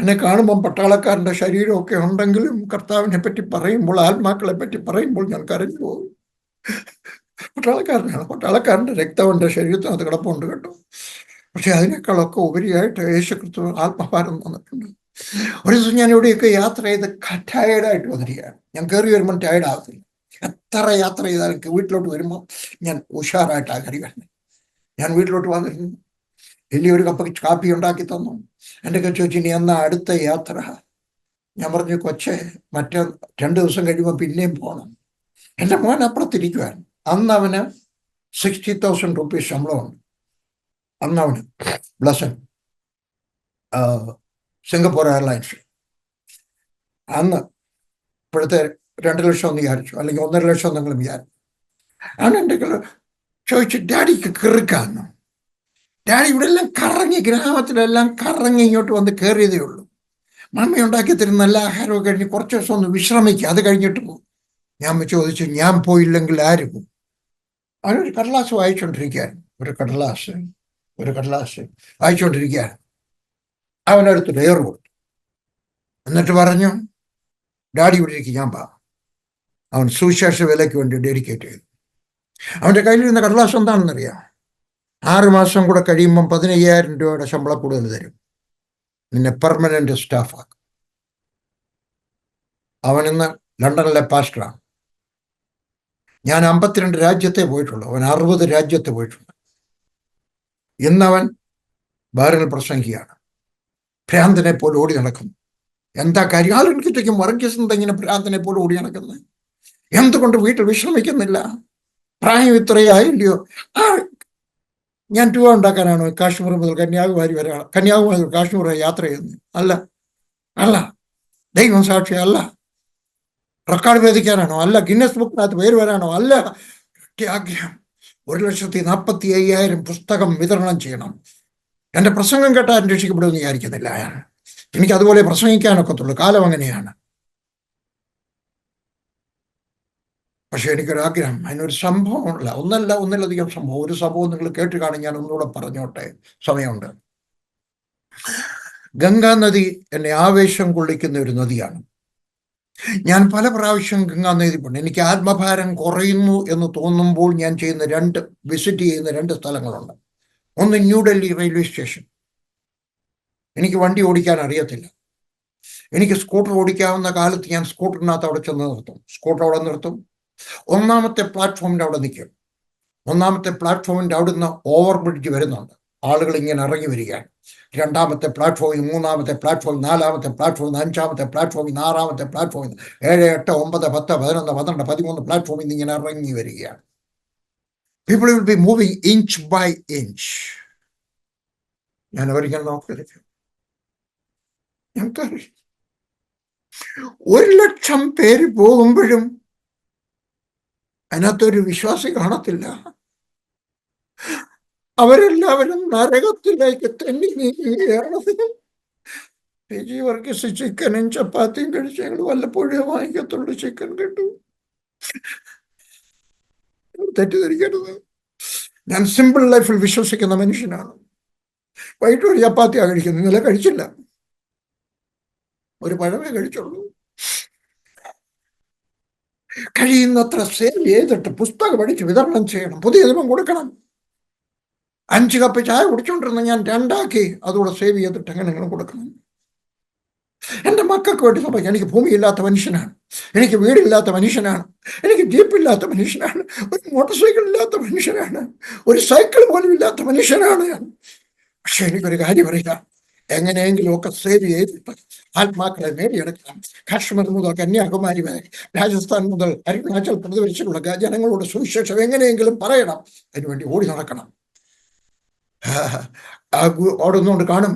എന്നെ കാണുമ്പം പട്ടാളക്കാരൻ്റെ ശരീരമൊക്കെ ഉണ്ടെങ്കിലും കർത്താവിനെ പറ്റി പറയുമ്പോൾ, ആത്മാക്കളെ പറ്റി പറയുമ്പോൾ ഞാൻ കരഞ്ഞു പോകും. പട്ടാളക്കാരൻ്റെ രക്തം എൻ്റെ ശരീരത്തിനകത്ത് കിടപ്പുണ്ട് കേട്ടോ. പക്ഷെ അതിനേക്കാളൊക്കെ ഉപരിയായിട്ട് യേശുക്രിസ്തു ആത്മഭാരം തന്നിട്ടുണ്ട്. ഒരു ദിവസം ഞാൻ ഇവിടെയൊക്കെ യാത്ര ചെയ്ത് ടയേർഡായിട്ട് വന്നിരിക്കുകയാണ്. ഞാൻ കയറി വരുമ്പോൾ ടയേർഡ് ആകത്തില്ല. എത്ര യാത്ര ചെയ്താലും വീട്ടിലോട്ട് വരുമ്പോൾ ഞാൻ ഉഷാറായിട്ടാണ് കയറി വരുന്നത്. ഞാൻ വീട്ടിലോട്ട് വന്നിരുന്നു, വലിയൊരു കപ്പ് കാപ്പി ഉണ്ടാക്കി തന്നു. എൻ്റെ ചോദിച്ചു, ഇനി എന്നാ അടുത്ത യാത്ര? ഞാൻ പറഞ്ഞു, കൊച്ചേ, മറ്റേ 2 ദിവസം കഴിയുമ്പോൾ പിന്നെയും പോകണം. എൻ്റെ മോൻ അപ്പുറത്തിരിക്കുവാൻ. അന്ന് അവന് 60,000 റുപ്പീസ് ശമ്പളമുണ്ട്. അന്ന് അവന് ബ്ലസൻ സിംഗപ്പൂർ എയർലൈൻസ്. അന്ന് ഇപ്പോഴത്തെ 2 ലക്ഷം എന്ന് വിചാരിച്ചു, അല്ലെങ്കിൽ 1.5 ലക്ഷം എന്തെങ്കിലും വിചാരിച്ചു. അവൻ എൻ്റെ ചോദിച്ചു, ഡാഡിക്ക് കിറുക്കാന്നു. ഡാഡി ഇവിടെ എല്ലാം കറങ്ങി, ഗ്രാമത്തിലെല്ലാം കറങ്ങി ഇങ്ങോട്ട് വന്ന് കയറിയതേ ഉള്ളൂ. മമ്മി ഉണ്ടാക്കി തരുന്ന നല്ല ആഹാരമൊക്കെ കഴിഞ്ഞ് കുറച്ച് ദിവസം ഒന്ന് വിശ്രമിക്കുക, അത് കഴിഞ്ഞിട്ട് പോകും. ഞാൻ ചോദിച്ചു, ഞാൻ പോയില്ലെങ്കിൽ ആര് പോകും? അവനൊരു കടലാസ് വായിച്ചുകൊണ്ടിരിക്കുകയാണ്. ഒരു കടലാസ് വായിച്ചുകൊണ്ടിരിക്കുകയാണ്. അവനടുത്ത് ഡയർ കൊടുത്തു. എന്നിട്ട് പറഞ്ഞു, ഡാഡി ഇവിടെ ഇരിക്കും, ഞാൻ പാ. അവൻ സുവിശേഷ വിലയ്ക്ക് വേണ്ടി ഡെഡിക്കേറ്റ് ചെയ്തു. അവൻ്റെ കയ്യിലിരുന്ന കടലാസ് എന്താണെന്നറിയാം? 6 മാസം കൂടെ കഴിയുമ്പം 15,000 രൂപയുടെ ശമ്പളം കൂടുതൽ തരും, നിന്നെ പെർമനന്റ് സ്റ്റാഫാക്കും. അവനിന്ന് ലണ്ടനിലെ പാസ്റ്ററാണ്. ഞാൻ 52 രാജ്യത്തെ പോയിട്ടുള്ളൂ, അവൻ 60 രാജ്യത്ത് പോയിട്ടുണ്ട്. ഇന്നവൻ ബാറിൽ പ്രസംഗിക്കുകയാണ്. ഭ്രാന്തനെ പോലെ ഓടി നടക്കുന്നു. എന്താ കാര്യം? ആരെനിക്ക് ചോദിക്കും, വർഗീസ് എന്താ ഇങ്ങനെ ഭ്രാന്തനെ പോലെ ഓടി നടക്കുന്നത്? എന്തുകൊണ്ട് വീട്ടിൽ വിശ്രമിക്കുന്നില്ല? പ്രായം ഇത്രയായില്ലയോ? ഞാൻ ടൂർ ഉണ്ടാക്കാനാണോ കാശ്മീർ മുതൽ കന്യാകുമാരി വരെ, കന്യാകുമാരി മുതൽ കാശ്മീർ വരെ യാത്ര ചെയ്യുന്നത്? അല്ല. ദൈവം സാക്ഷി അല്ല. റെക്കോർഡ് വേദിക്കാനാണോ? അല്ല. ഗിന്നസ് ബുക്കിനകത്ത് പേര് വരാനോ? അല്ല. ആഗ്രഹം 1,45,000 പുസ്തകം വിതരണം ചെയ്യണം. എൻ്റെ പ്രസംഗം കേട്ടാൽ രക്ഷിക്കപ്പെടുമെന്ന് വിചാരിക്കുന്നില്ല. എനിക്ക് അതുപോലെ പ്രസംഗിക്കാനൊക്കത്തുള്ളൂ, കാലം അങ്ങനെയാണ്. പക്ഷെ എനിക്കൊരാഗ്രഹം, അതിനൊരു സംഭവമുള്ള ഒന്നിലധികം സംഭവം. ഒരു സംഭവം നിങ്ങൾ കേട്ട് കാണും, ഞാൻ ഒന്നുകൂടെ പറഞ്ഞോട്ടെ, സമയമുണ്ട്. ഗംഗാ നദി എന്നെ ആവേശം കൊള്ളിക്കുന്ന ഒരു നദിയാണ്. ഞാൻ പല പ്രാവശ്യം ഗംഗാ നദി പോയി. എനിക്ക് ആത്മഭാരം കുറയുന്നു എന്ന് തോന്നുമ്പോൾ ഞാൻ വിസിറ്റ് ചെയ്യുന്ന 2 സ്ഥലങ്ങളുണ്ട്. ഒന്ന് ന്യൂഡൽഹി റെയിൽവേ സ്റ്റേഷൻ. എനിക്ക് വണ്ടി ഓടിക്കാൻ അറിയത്തില്ല. എനിക്ക് സ്കൂട്ടർ ഓടിക്കാവുന്ന കാലത്ത് ഞാൻ സ്കൂട്ടറിനകത്ത് അവിടെ ചെന്ന് നിർത്തും. സ്കൂട്ടർ അവിടെ നിർത്തും. 1ാമത്തെ പ്ലാറ്റ്ഫോമിൻ്റെ അവിടെ നിൽക്കും. 1ാമത്തെ പ്ലാറ്റ്ഫോമിൻ്റെ അവിടുന്ന് ഓവർ ബ്രിഡ്ജ് വരുന്നുണ്ട്. ആളുകൾ ഇങ്ങനെ ഇറങ്ങി വരികയാണ്. 2ാമത്തെ പ്ലാറ്റ്ഫോമിൽ, 3ാമത്തെ പ്ലാറ്റ്ഫോമിൽ, 4ാമത്തെ പ്ലാറ്റ്ഫോമിൽ, 5ാമത്തെ പ്ലാറ്റ്ഫോമിൽ, 6ാമത്തെ പ്ലാറ്റ്ഫോമിൽ, 7, 8, 9, 10, 11, 12, 13 പ്ലാറ്റ്ഫോമിൽ നിന്ന് ഇങ്ങനെ ഇറങ്ങി വരികയാണ്. People will be moving inch by inch. ഞാൻ അവരിങ്ങനെ നോക്കരുത്. ഞങ്ങൾക്കറിയാം 1,00,000 പേര് പോകുമ്പോഴും അതിനകത്തൊരു വിശ്വാസി കാണത്തില്ല. അവരെല്ലാവരും നരകത്തിലേക്ക് തെന്നി നീങ്ങുകയാണ്. വർഗീസ് ചിക്കനും ചപ്പാത്തിയും കഴിച്ച് ഞങ്ങൾ വല്ലപ്പോഴും വാങ്ങിക്കത്തുള്ളൂ. ചിക്കൻ കിട്ടും. തെറ്റിദ്ധരിക്കരുത്. ഞാൻ സിമ്പിൾ ലൈഫിൽ വിശ്വസിക്കുന്ന മനുഷ്യനാണ്. വൈകിട്ട് ഒരു ചപ്പാത്തിയാണ് കഴിക്കുന്നത്. ഇന്നലെ കഴിച്ചില്ല, ഒരു പഴമേ കഴിച്ചുള്ളൂ. കഴിയുന്നത്ര സേവ് ചെയ്തിട്ട് പുസ്തകം പഠിച്ച് വിതരണം ചെയ്യണം. പുതിയ നിയമം കൊടുക്കണം. 5 കപ്പ് ചായ കുടിച്ചുകൊണ്ടിരുന്ന ഞാൻ 2 ആക്കി അതുകൂടെ സേവ് ചെയ്തിട്ട് എങ്ങനെയെങ്കിലും കൊടുക്കണം. എൻ്റെ മക്കൾക്ക് വേണ്ടി സംഭവിക്കും. എനിക്ക് ഭൂമിയില്ലാത്ത മനുഷ്യനാണ്, എനിക്ക് വീടില്ലാത്ത മനുഷ്യനാണ്, എനിക്ക് ജീപ്പില്ലാത്ത മനുഷ്യനാണ്, ഒരു മോട്ടോർ സൈക്കിൾ ഇല്ലാത്ത മനുഷ്യനാണ്, ഒരു സൈക്കിൾ പോലും ഇല്ലാത്ത മനുഷ്യനാണ് ഞാൻ. പക്ഷെ എനിക്കൊരു കാര്യം അറിയാം, എങ്ങനെയെങ്കിലും ഒക്കെ സേവ് ചെയ്തിട്ട് ആത്മാക്കളെ നേടിയെടുക്കണം. കാശ്മീർ മുതൽ കന്യാകുമാരി വരെ, രാജസ്ഥാൻ മുതൽ അരുണാചൽ പ്രദേശിലുള്ള ജനങ്ങളോട് സുവിശേഷം എങ്ങനെയെങ്കിലും പറയണം. അതിനുവേണ്ടി ഓടി നടക്കണം. ഓടുന്നോണ്ട് കാണും.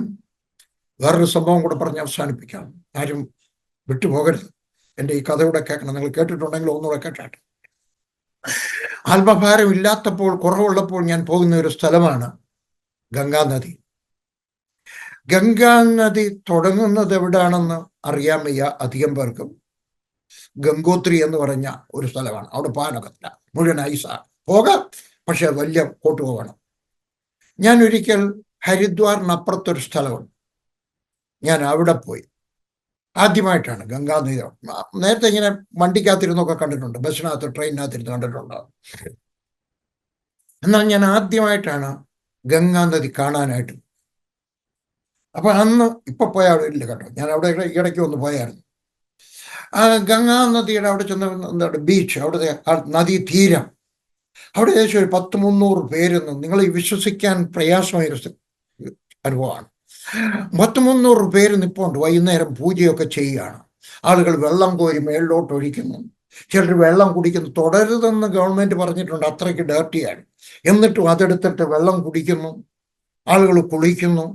വേറൊരു സംഭവം കൂടെ പറഞ്ഞ് അവസാനിപ്പിക്കാം. ആരും വിട്ടുപോകരുത്. എൻ്റെ ഈ കഥയുടെ കേൾക്കണം. നിങ്ങൾ കേട്ടിട്ടുണ്ടെങ്കിൽ ഒന്നുകൂടെ കേട്ടാട്ടെ. ആത്മഭാരം ഇല്ലാത്തപ്പോൾ, കുറവുള്ളപ്പോൾ ഞാൻ പോകുന്ന ഒരു സ്ഥലമാണ് ഗംഗാനദി. ഗംഗാനദി തുടങ്ങുന്നത് എവിടാണെന്ന് അറിയാൻ വയ്യ അധികം പേർക്കും. ഗംഗോത്രി എന്ന് പറഞ്ഞ ഒരു സ്ഥലമാണ്. അവിടെ പോകാനൊക്കത്തില്ല, മുഴുവൻ ഐസാ. പോകാം, പക്ഷെ വലിയ കോട്ട് പോകണം. ഞാൻ ഒരിക്കൽ ഹരിദ്വാറിനപ്പുറത്തൊരു സ്ഥലമുണ്ട്, ഞാൻ അവിടെ പോയി. ആദ്യമായിട്ടാണ് ഗംഗാനദി. നേരത്തെ ഇങ്ങനെ വണ്ടിക്കകത്തിരുന്നൊക്കെ കണ്ടിട്ടുണ്ട്, ബസ്സിനകത്ത് ട്രെയിനിനകത്തിരുന്ന് കണ്ടിട്ടുണ്ട്. എന്നാൽ ഞാൻ ആദ്യമായിട്ടാണ് ഗംഗാനദി കാണാനായിട്ട്. അപ്പൊ അന്ന് ഇപ്പൊ പോയ അവിടെ ഇല്ല കേട്ടോ, ഞാൻ അവിടെ ഇടയ്ക്ക് ഒന്ന് പോയായിരുന്നു. ആ ഗംഗാനദിയുടെ അവിടെ ചെന്ന എന്താണ് ബീച്ച്, അവിടുത്തെ നദീ തീരം, അവിടെ ഏകദേശം ഒരു 100-300 പേരെന്ന് നിങ്ങൾ ഈ വിശ്വസിക്കാൻ പ്രയാസമായ അനുഭവമാണ്. 100-300 പേര് നിൽപ്പുണ്ട്, വൈകുന്നേരം പൂജയൊക്കെ ചെയ്യുകയാണ്. ആളുകൾ വെള്ളം കോരി മേളിലോട്ട് ഒഴിക്കുന്നു, ചിലർ വെള്ളം കുടിക്കുന്നു. തുടരുതെന്ന് ഗവൺമെന്റ് പറഞ്ഞിട്ടുണ്ട്, അത്രയ്ക്ക് ഡേർട്ടിയാണ്. എന്നിട്ടും അതെടുത്തിട്ട് വെള്ളം കുടിക്കുന്നു, ആളുകൾ കുളിക്കുന്നു,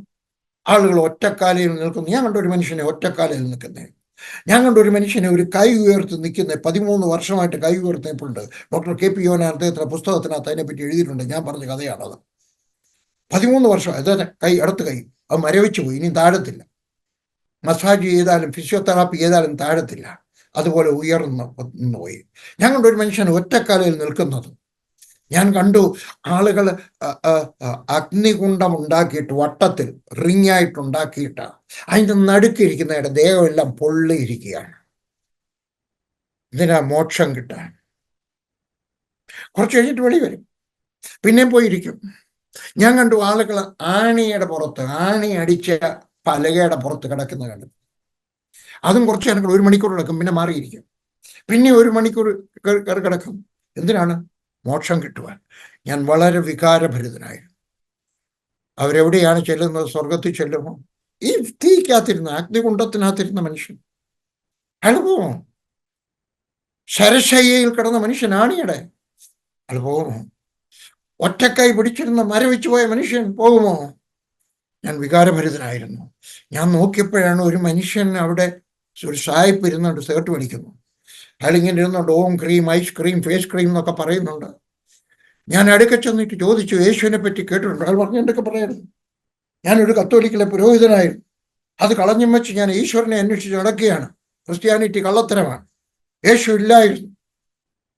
ആളുകൾ ഒറ്റക്കാലയിൽ നിൽക്കുന്നു. ഞാൻ കണ്ട ഒരു മനുഷ്യനെ ഒറ്റക്കാലയിൽ നിൽക്കുന്നേ, ഞാൻ കണ്ട ഒരു മനുഷ്യനെ ഒരു കൈ ഉയർത്തി നിൽക്കുന്നത്, 13 വർഷമായിട്ട് കൈ ഉയർത്തിയപ്പോഴുണ്ട്. Doctor K P. യോഹന്നാൻ അദ്ദേഹത്തിന്റെ പുസ്തകത്തിനകത്ത് അതിനെപ്പറ്റി എഴുതിയിട്ടുണ്ട്, ഞാൻ പറഞ്ഞ കഥയാണത്. 13 വർഷം അതായത് കൈ, അടുത്ത കൈ അത് മരവിച്ചു പോയി, ഇനി താഴത്തില്ല. മസാജ് ചെയ്താലും ഫിസിയോതെറാപ്പി ചെയ്താലും താഴത്തില്ല, അതുപോലെ ഉയർന്നു പോയി. ഞാൻ കണ്ട ഒരു മനുഷ്യൻ ഒറ്റക്കാലയിൽ നിൽക്കുന്നത് ഞാൻ കണ്ടു. ആളുകൾ അഗ്നികുണ്ഡം ഉണ്ടാക്കിയിട്ട് വട്ടത്തിൽ റിങ് ആയിട്ട് ഉണ്ടാക്കിയിട്ട് അതിൻ്റെ നടുക്കിരിക്കുന്നവരുടെ ദേഹമെല്ലാം പൊള്ളിയിരിക്കുകയാണ്. ഇതിനാ മോക്ഷം കിട്ടാൻ. കുറച്ച് കഴിഞ്ഞിട്ട് വെളി വരും, പിന്നെയും പോയിരിക്കും. ഞാൻ കണ്ടു ആളുകൾ ആണിയുടെ പുറത്ത്, ആണി അടിച്ച പലകയുടെ പുറത്ത് കിടക്കുന്ന കണ്ടു. അതും കുറച്ച് ജനങ്ങൾ 1 മണിക്കൂർ കിടക്കും, പിന്നെ മാറിയിരിക്കും, പിന്നെ 1 മണിക്കൂർ കിടക്കും. എന്തിനാണ്? മോക്ഷം കിട്ടുവാൻ. ഞാൻ വളരെ വികാരഭരിതനായിരുന്നു. അവരെവിടെയാണ് ചെല്ലുന്നത്? സ്വർഗത്തിൽ ചെല്ലുമോ? ഈ തീക്കകത്തിരുന്ന, അഗ്നികുണ്ഡത്തിനകത്തിരുന്ന മനുഷ്യൻ അനുഭവം. ശരശയ്യയിൽ കിടന്ന മനുഷ്യൻ ആണിയുടെ അനുഭവമോ? ഒറ്റക്കൈ പിടിച്ചിരുന്ന മരവിച്ചു പോയ മനുഷ്യൻ പോകുമോ? ഞാൻ വികാരഭരിതനായിരുന്നു. ഞാൻ നോക്കിയപ്പോഴാണ് ഒരു മനുഷ്യൻ അവിടെ ഒരു സായിപ്പ് ഇരുന്നുണ്ട്, സേർട്ട് പിടിക്കുന്നു. അയാളിങ്ങനെ ഇരുന്നുണ്ട്, ഓം ക്രീം, ഐസ് ക്രീം, ഫേസ് ക്രീം എന്നൊക്കെ പറയുന്നുണ്ട്. ഞാൻ അടുക്ക ചെന്നിട്ട് ചോദിച്ചു, യേശുവിനെ പറ്റി കേട്ടിട്ടുണ്ട്? അയാൾ പറഞ്ഞു, എന്തൊക്കെ പറയായിരുന്നു. ഞാനൊരു കത്തോലിക്കലെ പുരോഹിതനായിരുന്നു, അത് കളഞ്ഞും വെച്ച് ഞാൻ ഈശ്വരനെ അന്വേഷിച്ച് നടക്കുകയാണ്. ക്രിസ്ത്യാനിറ്റി കള്ളത്തരമാണ്, യേശു ഇല്ലായിരുന്നു,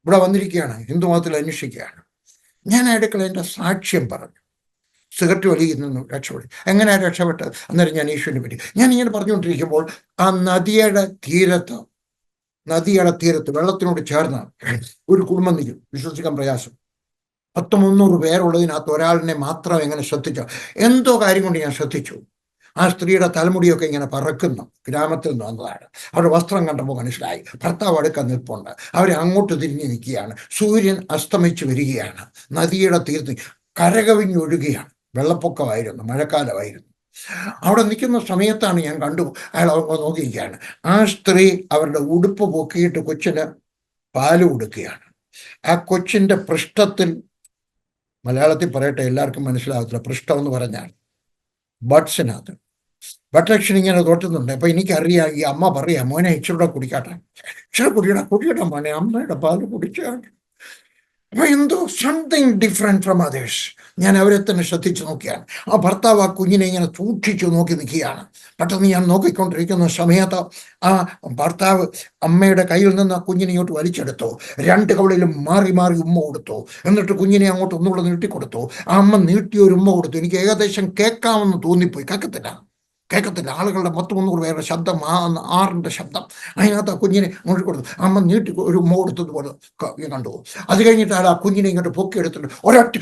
ഇവിടെ വന്നിരിക്കുകയാണ്, ഹിന്ദു മതത്തിൽ അന്വേഷിക്കുകയാണ്. ഞാൻ അടുക്കള എൻ്റെ സാക്ഷ്യം പറഞ്ഞു. സിഗരറ്റ് വലിയിൽ നിന്ന് രക്ഷപ്പെടും. എങ്ങനെയാണ് രക്ഷപ്പെട്ടത്? അന്നേരം ഞാൻ യേശുവിനെ പറ്റി ഞാൻ ഇങ്ങനെ പറഞ്ഞുകൊണ്ടിരിക്കുമ്പോൾ ആ നദിയുടെ തീരത്ത് വെള്ളത്തിനോട് ചേർന്ന് ഒരു കുടുംബം നിൽക്കും. വിശ്വസിക്കാൻ പ്രയാസം. 100-300 പേരുള്ളതിനകത്ത് ഒരാളിനെ മാത്രം എങ്ങനെ ശ്രദ്ധിച്ചോ, എന്തോ കാര്യം കൊണ്ട് ഞാൻ ശ്രദ്ധിച്ചു. ആ സ്ത്രീയുടെ തലമുടിയൊക്കെ ഇങ്ങനെ പറക്കുന്നു. ഗ്രാമത്തിൽ നിന്ന് വന്നതാണ്. അവരുടെ വസ്ത്രം കണ്ടപ്പോൾ മനസ്സിലായി. ഭർത്താവ് അടുക്ക നിൽപ്പുണ്ട്. അവരെ അങ്ങോട്ട് തിരിഞ്ഞ് നിൽക്കുകയാണ്. സൂര്യൻ അസ്തമിച്ച് വരികയാണ്. നദിയുടെ തീർത്ത് കരകവിഞ്ഞൊഴുകയാണ്. വെള്ളപ്പൊക്കമായിരുന്നു, മഴക്കാലമായിരുന്നു. അവിടെ നിൽക്കുന്ന സമയത്താണ് ഞാൻ കണ്ടു, അയാൾ നോക്കിയിരിക്കുകയാണ്. ആ സ്ത്രീ അവരുടെ ഉടുപ്പ് പൊക്കിയിട്ട് കൊച്ചിന് പാല് കൊടുക്കുകയാണ്. ആ കൊച്ചിൻ്റെ പൃഷ്ഠത്തിൽ, മലയാളത്തിൽ പറയട്ടെ, എല്ലാവർക്കും മനസ്സിലാകത്തില്ല, പൃഷ്ഠം എന്ന് പറഞ്ഞാൽ ബഡ്സിനകത്ത് ബട്ടക്ഷൻ ഇങ്ങനെ തോട്ടുന്നുണ്ട്. അപ്പൊ എനിക്കറിയാം, ഈ അമ്മ പറയാം, മോനെ ഇച്ചിരൂടെ കുടിക്കാട്ടെ, ഇച്ചിരി കുടിക്കടാ മോനെ, അമ്മയുടെ പാല് കുടിച്ചാണ്. അപ്പൊ എന്തോ സംതിങ് ഡിഫറെന്റ് ഫ്രം അതേഴ്സ്. ഞാൻ അവരെ തന്നെ ശ്രദ്ധിച്ചു നോക്കിയാണ്. ആ ഭർത്താവ് ആ കുഞ്ഞിനെ ഇങ്ങനെ സൂക്ഷിച്ചു നോക്കി നിൽക്കുകയാണ്. പെട്ടെന്ന് ഞാൻ നോക്കിക്കൊണ്ടിരിക്കുന്ന സമയത്ത് ആ ഭർത്താവ് അമ്മയുടെ കയ്യിൽ നിന്ന് ആ കുഞ്ഞിനെ ഇങ്ങോട്ട് വലിച്ചെടുത്തു. 2 കവളിലും മാറി മാറി ഉമ്മ കൊടുത്തു. എന്നിട്ട് കുഞ്ഞിനെ അങ്ങോട്ട് ഒന്നുകൂടെ നീട്ടിക്കൊടുത്തു. ആ അമ്മ നീട്ടിയൊരു ഉമ്മ കൊടുത്തു. എനിക്ക് ഏകദേശം കേൾക്കാമെന്ന് തോന്നിപ്പോയി. കേൾക്കത്തില്ല. ആളുകളുടെ 100-300 പേരുടെ ശബ്ദം, ആറിൻ്റെ ശബ്ദം. അതിനകത്ത് ആ കുഞ്ഞിനെ അങ്ങോട്ട് കൊടുത്തു. അമ്മ നീട്ടി ഒരു ഉമ്മ കൊടുത്തതുപോലെ കണ്ടു. അത് കഴിഞ്ഞിട്ട് ആ കുഞ്ഞിനെ ഇങ്ങോട്ട് പൊക്കിയെടുത്തിട്ട് ഒരൊറ്റ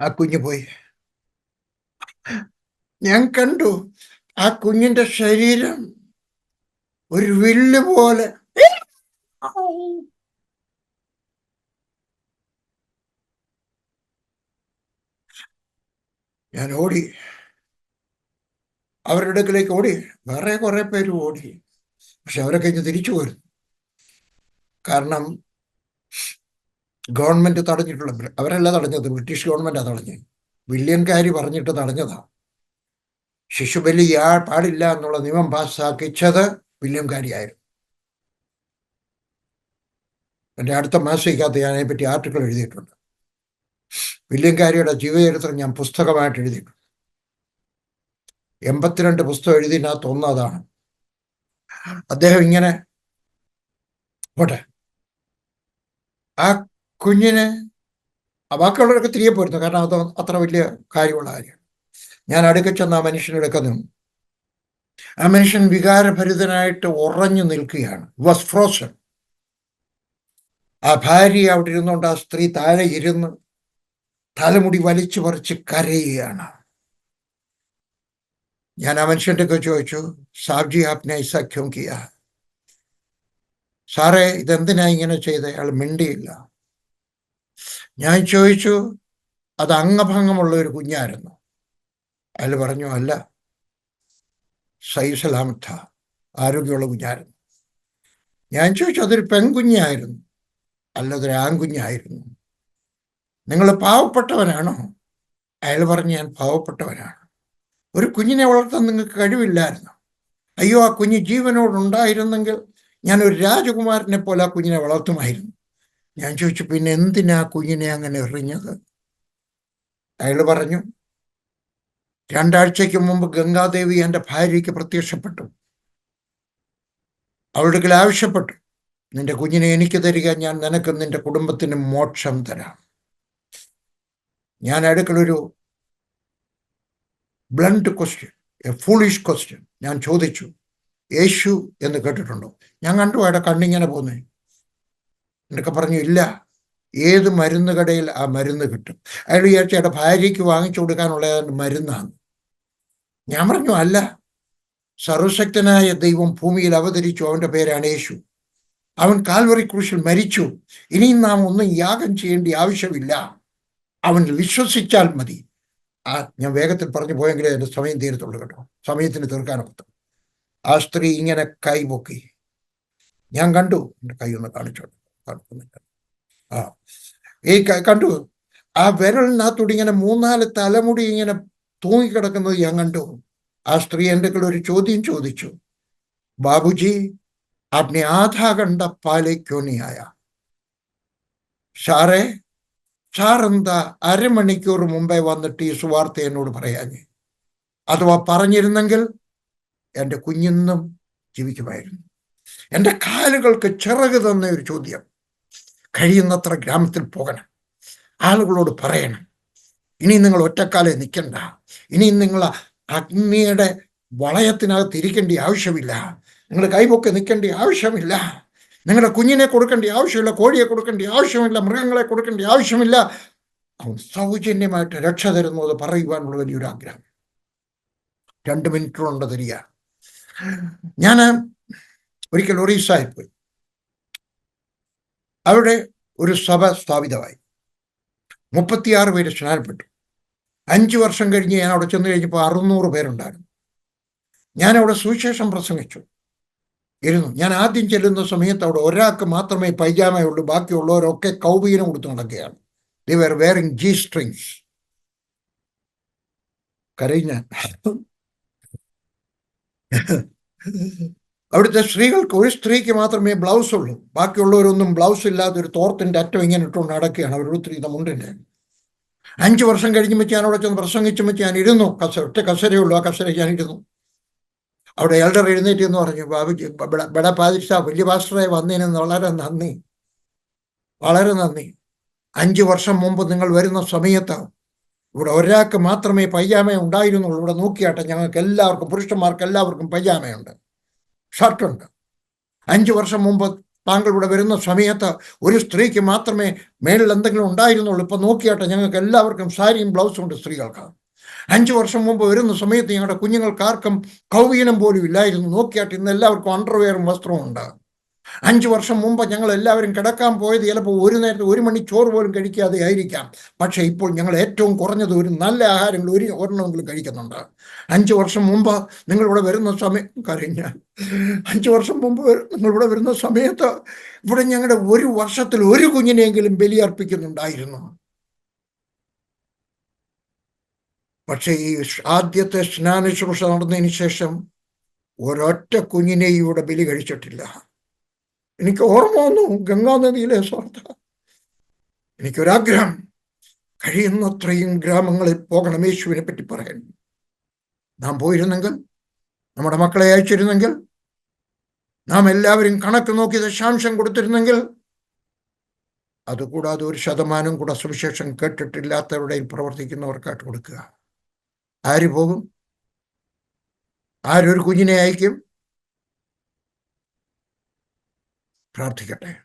ആ കുഞ്ഞ് പോയി. ഞാൻ കണ്ടു ആ കുഞ്ഞിന്റെ ശരീരം ഒരു വില്ല് പോലെ ഞാൻ ഓടി, അവരുടെ അടുക്കലേക്ക് ഓടി. വേറെ കുറെ പേര് ഓടി, പക്ഷെ അവരൊക്കെ ഇന്ന് തിരിച്ചു പോരും. കാരണം ഗവൺമെന്റ് തടഞ്ഞിട്ടുള്ള, അവരല്ല തടഞ്ഞത്, ബ്രിട്ടീഷ് ഗവൺമെന്റാണ് തടഞ്ഞത്. വില്യം കാരി പറഞ്ഞിട്ട് തടഞ്ഞതാ. ശിശുബലി പാടില്ല എന്നുള്ള നിയമം പാസ്സാക്കിച്ചത് വില്യം കാരി ആയിരുന്നു. എൻ്റെ അടുത്ത മാസികക്കകത്ത് ഞാൻ അതിനെപ്പറ്റി ആർട്ടിക്കിൾ എഴുതിയിട്ടുണ്ട്. വില്യം കാരിയുടെ ജീവചരിത്രം ഞാൻ പുസ്തകമായിട്ട് എഴുതിയിട്ടുണ്ട്. 82 പുസ്തകം എഴുതിയതിനകത്ത് ഒന്ന് അതാണ്. അദ്ദേഹം ഇങ്ങനെ പോട്ടെ, ആ കുഞ്ഞിന് ബാക്കിയുള്ളവരൊക്കെ തിരികെ പോയിരുന്നു, കാരണം അത് അത്ര വലിയ കാര്യമുള്ള കാര്യം. ഞാൻ അടുക്ക ചെന്ന് ആ മനുഷ്യനെടുക്കുന്നു. ആ മനുഷ്യൻ വികാരഭരിതനായിട്ട് ഉറഞ്ഞു നിൽക്കുകയാണ്. Was frozen. ആ ഭാര്യ അവിടെ ഇരുന്നുകൊണ്ട് ആ സ്ത്രീ താഴെ ഇരുന്ന് തലമുടി വലിച്ചു പറിച്ച് കരയുകയാണ്. ഞാൻ ആ മനുഷ്യൻ്റെ ഒക്കെ ചോദിച്ചു, സാബ്ജി ആപ്നെ ഐസാ ക്യോं കിയാ? സാറേ, ഇതെന്തിനാ ഇങ്ങനെ ചെയ്ത്? അയാൾ മിണ്ടിയില്ല. ഞാൻ ചോദിച്ചു, അത് അംഗഭംഗമുള്ള ഒരു കുഞ്ഞായിരുന്നു? അയാൾ പറഞ്ഞു, അല്ല, സഹി സലാമത്ത, ആരോഗ്യമുള്ള കുഞ്ഞായിരുന്നു. ഞാൻ ചോദിച്ചു, അതൊരു പെൺകുഞ്ഞായിരുന്നു? അല്ല, അതൊരു ആൺകുഞ്ഞായിരുന്നു. നിങ്ങൾ പാവപ്പെട്ടവനാണോ? അയാൾ പറഞ്ഞു, ഞാൻ പാവപ്പെട്ടവനാണ്. ഒരു കുഞ്ഞിനെ വളർത്താൻ നിങ്ങൾക്ക് കഴിവില്ലായിരുന്നു? അയ്യോ, ആ കുഞ്ഞ് ജീവനോടുണ്ടായിരുന്നെങ്കിൽ ഞാൻ ഒരു രാജകുമാരനെ പോലെ ആ കുഞ്ഞിനെ വളർത്തുമായിരുന്നു. ഞാൻ ചോദിച്ചു, പിന്നെ എന്തിനാ കുഞ്ഞിനെ അങ്ങനെ എറിഞ്ഞത്? അയാൾ പറഞ്ഞു, 2 ആഴ്ചയ്ക്ക് മുമ്പ് ഗംഗാദേവി എൻ്റെ ഭാര്യയ്ക്ക് പ്രത്യക്ഷപ്പെട്ടു. അവളുടെ ആവശ്യപ്പെട്ടു, നിന്റെ കുഞ്ഞിനെ എനിക്ക് തരിക, ഞാൻ നിനക്കും നിന്റെ കുടുംബത്തിന് മോക്ഷം തരാം. ഞാൻ അടുക്കളൊരു blunt question, a foolish question ഞാൻ ചോദിച്ചു, യേശു എന്ന് കേട്ടിട്ടുണ്ടോ? ഞാൻ കണ്ടു അയാളുടെ കണ്ണിങ്ങനെ പോന്നേ. എന്നൊക്കെ പറഞ്ഞു, ഇല്ല, ഏത് മരുന്ന് കടയിൽ ആ മരുന്ന് കിട്ടും? അയാൾ വിചാരിച്ച അയാളുടെ ഭാര്യയ്ക്ക് വാങ്ങിച്ചു കൊടുക്കാനുള്ള മരുന്നാണ്. ഞാൻ പറഞ്ഞു, അല്ല, സർവശക്തനായ ദൈവം ഭൂമിയിൽ അവതരിച്ചു, അവൻ്റെ പേരാണ് യേശു. അവൻ കാൽവറി ക്രൂശിൽ മരിച്ചു. ഇനിയും നാം ഒന്നും യാഗം ചെയ്യേണ്ട ആവശ്യമില്ല, അവൻ വിശ്വസിച്ചാൽ മതി. ഞാൻ വേഗത്തിൽ പറഞ്ഞു പോയെങ്കിലേ എൻ്റെ സമയം തീരത്തുള്ളൂ കേട്ടോ, സമയത്തിന് തീർക്കാനൊക്കെ. ആ സ്ത്രീ ഇങ്ങനെ കൈപൊക്കി, ഞാൻ കണ്ടു. എൻ്റെ കൈ ഒന്ന് കാണിച്ചോട്ടെ, കാണിക്കുന്നില്ല. ഈ കണ്ടു, ആ വിരലിനകത്തൂടി ഇങ്ങനെ 3-4 തലമുടി ഇങ്ങനെ തൂങ്ങിക്കിടക്കുന്നത് ഞാൻ കണ്ടു. ആ സ്ത്രീ എൻ്റെ ഒരു ചോദ്യം ചോദിച്ചു, ബാബുജി, आपने आधा घंटा पहले क्यों नहीं आया? സാറേ, സാറെന്താ അരമണിക്കൂർ മുമ്പേ വന്നിട്ട് ഈ സുവാർത്ത എന്നോട് പറയാഞ്ഞേ? അഥവാ പറഞ്ഞിരുന്നെങ്കിൽ എൻ്റെ കുഞ്ഞിന്നും ജീവിക്കുമായിരുന്നു. എൻ്റെ കാലുകൾക്ക് ചിറക് തന്ന ഒരു ചോദ്യം. കഴിയുന്നത്ര ഗ്രാമത്തിൽ പോകണം, ആളുകളോട് പറയണം, ഇനി നിങ്ങൾ ഒറ്റക്കാലെ നിൽക്കണ്ട, ഇനി നിങ്ങൾ അഗ്നിയുടെ വളയത്തിനകത്ത് ഇരിക്കേണ്ട ആവശ്യമില്ല, നിങ്ങൾ കൈപൊക്കെ നിൽക്കേണ്ട ആവശ്യമില്ല, നിങ്ങളുടെ കുഞ്ഞിനെ കൊടുക്കേണ്ട ആവശ്യമില്ല, കോഴിയെ കൊടുക്കേണ്ട ആവശ്യമില്ല, മൃഗങ്ങളെ കൊടുക്കേണ്ട ആവശ്യമില്ല, അവൻ സൗജന്യമായിട്ട് രക്ഷ തരുന്നത് പറയുവാനുള്ള വലിയൊരു ആഗ്രഹം. 2 മിനിറ്റുകൊണ്ട് തരിക. ഞാൻ ഒരിക്കൽ ഒറീസയിൽ പോയി. അവിടെ ഒരു സഭ സ്ഥാപിതമായി. 36 പേര് സ്നാനപ്പെട്ടു. 5 വർഷം കഴിഞ്ഞ് ഞാൻ അവിടെ ചെന്ന് കഴിഞ്ഞപ്പോൾ 600 പേരുണ്ടായിരുന്നു. ഞാനവിടെ സുവിശേഷം പ്രസംഗിച്ചു ഇരുന്നു. ഞാൻ ആദ്യം ചെല്ലുന്ന സമയത്ത് അവിടെ ഒരാൾക്ക് മാത്രമേ പൈജാമയുള്ളൂ, ബാക്കിയുള്ളവരൊക്കെ കൗബീനം കൊടുത്ത് നടക്കുകയാണ്. They were wearing G-strings. കരഞ്ഞ അവിടുത്തെ സ്ത്രീകൾക്ക്, ഒരു സ്ത്രീക്ക് മാത്രമേ ബ്ലൗസ് ഉള്ളൂ, ബാക്കിയുള്ളവരൊന്നും ബ്ലൗസ് ഇല്ലാതെ ഒരു തോർത്തിൻ്റെ അറ്റം ഇങ്ങനെ ഇട്ടുകൊണ്ട് നടക്കുകയാണ് അവർ സ്ത്രീയുടെ മുണ്ടിൻ്റെ. 5 വർഷം കഴിഞ്ഞ് വെച്ച് ഞാൻ അവിടെ ചെന്ന് പ്രസംഗിച്ചു വെച്ച് ഞാൻ ഇരുന്നു. ഒറ്റ കസരയേ ഉള്ളൂ, ആ കസര ഞാൻ ഇരുന്നു. അവിടെ എൽഡർ എഴുന്നേറ്റ് എന്ന് പറഞ്ഞു, ബാബുജി, ബഡ പാദിഷ, വലിയ പാസ്റ്ററെ വന്നതിന് വളരെ നന്ദി, വളരെ നന്ദി. 5 വർഷം മുമ്പ് നിങ്ങൾ വരുന്ന സമയത്ത് ഇവിടെ ഒരാൾക്ക് മാത്രമേ പൈജാമ ഉണ്ടായിരുന്നുള്ളൂ. ഇവിടെ നോക്കിയാട്ടെ, ഞങ്ങൾക്ക് എല്ലാവർക്കും, പുരുഷന്മാർക്ക് എല്ലാവർക്കും പൈജാമയുണ്ട്, ഷർട്ടുണ്ട്. 5 വർഷം മുമ്പ് താങ്കൾ ഇവിടെ വരുന്ന സമയത്ത് ഒരു സ്ത്രീക്ക് മാത്രമേ മേളിൽ എന്തെങ്കിലും ഉണ്ടായിരുന്നുള്ളൂ. ഇപ്പം നോക്കിയാട്ടെ, ഞങ്ങൾക്ക് എല്ലാവർക്കും സാരിയും ബ്ലൗസും ഉണ്ട് സ്ത്രീകൾക്ക്. 5 വർഷം മുമ്പ് വരുന്ന സമയത്ത് ഞങ്ങളുടെ കുഞ്ഞുങ്ങൾക്കാർക്കും കൗവീനം പോലും ഇല്ലായിരുന്നു. നോക്കിയാട്ട് ഇന്ന് എല്ലാവർക്കും അണ്ടർവെയറും വസ്ത്രവും ഉണ്ട്. 5 വർഷം മുമ്പ് ഞങ്ങൾ എല്ലാവരും കിടക്കാൻ പോയത് ചിലപ്പോൾ ഒരു നേരത്തെ 1 മണി ചോറ് പോലും കഴിക്കാതെ ആയിരിക്കാം. പക്ഷേ ഇപ്പോൾ ഞങ്ങൾ ഏറ്റവും കുറഞ്ഞത് ഒരു നല്ല ആഹാരങ്ങൾ ഒരെണ്ണമെങ്കിലും കഴിക്കുന്നുണ്ട്. 5 വർഷം മുമ്പ് നിങ്ങളിവിടെ വരുന്ന സമയം കഴിഞ്ഞാൽ 5 വർഷം മുമ്പ് നിങ്ങളിവിടെ വരുന്ന സമയത്ത് ഇവിടെ ഞങ്ങളുടെ ഒരു വർഷത്തിൽ ഒരു കുഞ്ഞിനെയെങ്കിലും ബലിയർപ്പിക്കുന്നുണ്ടായിരുന്നു. പക്ഷേ ഈ ആദ്യത്തെ സ്നാന ശുശ്രൂഷ നടന്നതിന് ശേഷം ഒരൊറ്റ കുഞ്ഞിനെയും ഇവിടെ ബലി കഴിച്ചിട്ടില്ല. എനിക്ക് ഓർമ്മ വന്നു ഗംഗാനദിയിലെ സ്വാർത്ഥ. എനിക്കൊരാഗ്രഹം, കഴിയുന്നത്രയും ഗ്രാമങ്ങളിൽ പോകണം യേശുവിനെ പറ്റി പറയാൻ. നാം പോയിരുന്നെങ്കിൽ, നമ്മുടെ മക്കളെ അയച്ചിരുന്നെങ്കിൽ, നാം എല്ലാവരും കണക്ക് നോക്കി ദശാംശം കൊടുത്തിരുന്നെങ്കിൽ, അതുകൂടാതെ 1% കൂടെ സുവിശേഷം കേട്ടിട്ടില്ലാത്തവരുടെ പ്രവർത്തിക്കുന്നവർക്കായിട്ട് കൊടുക്കുക. ആര് പോകും? ആരൊരു കുഞ്ഞിനെ അയക്കും? പ്രാർത്ഥിക്കട്ടെ.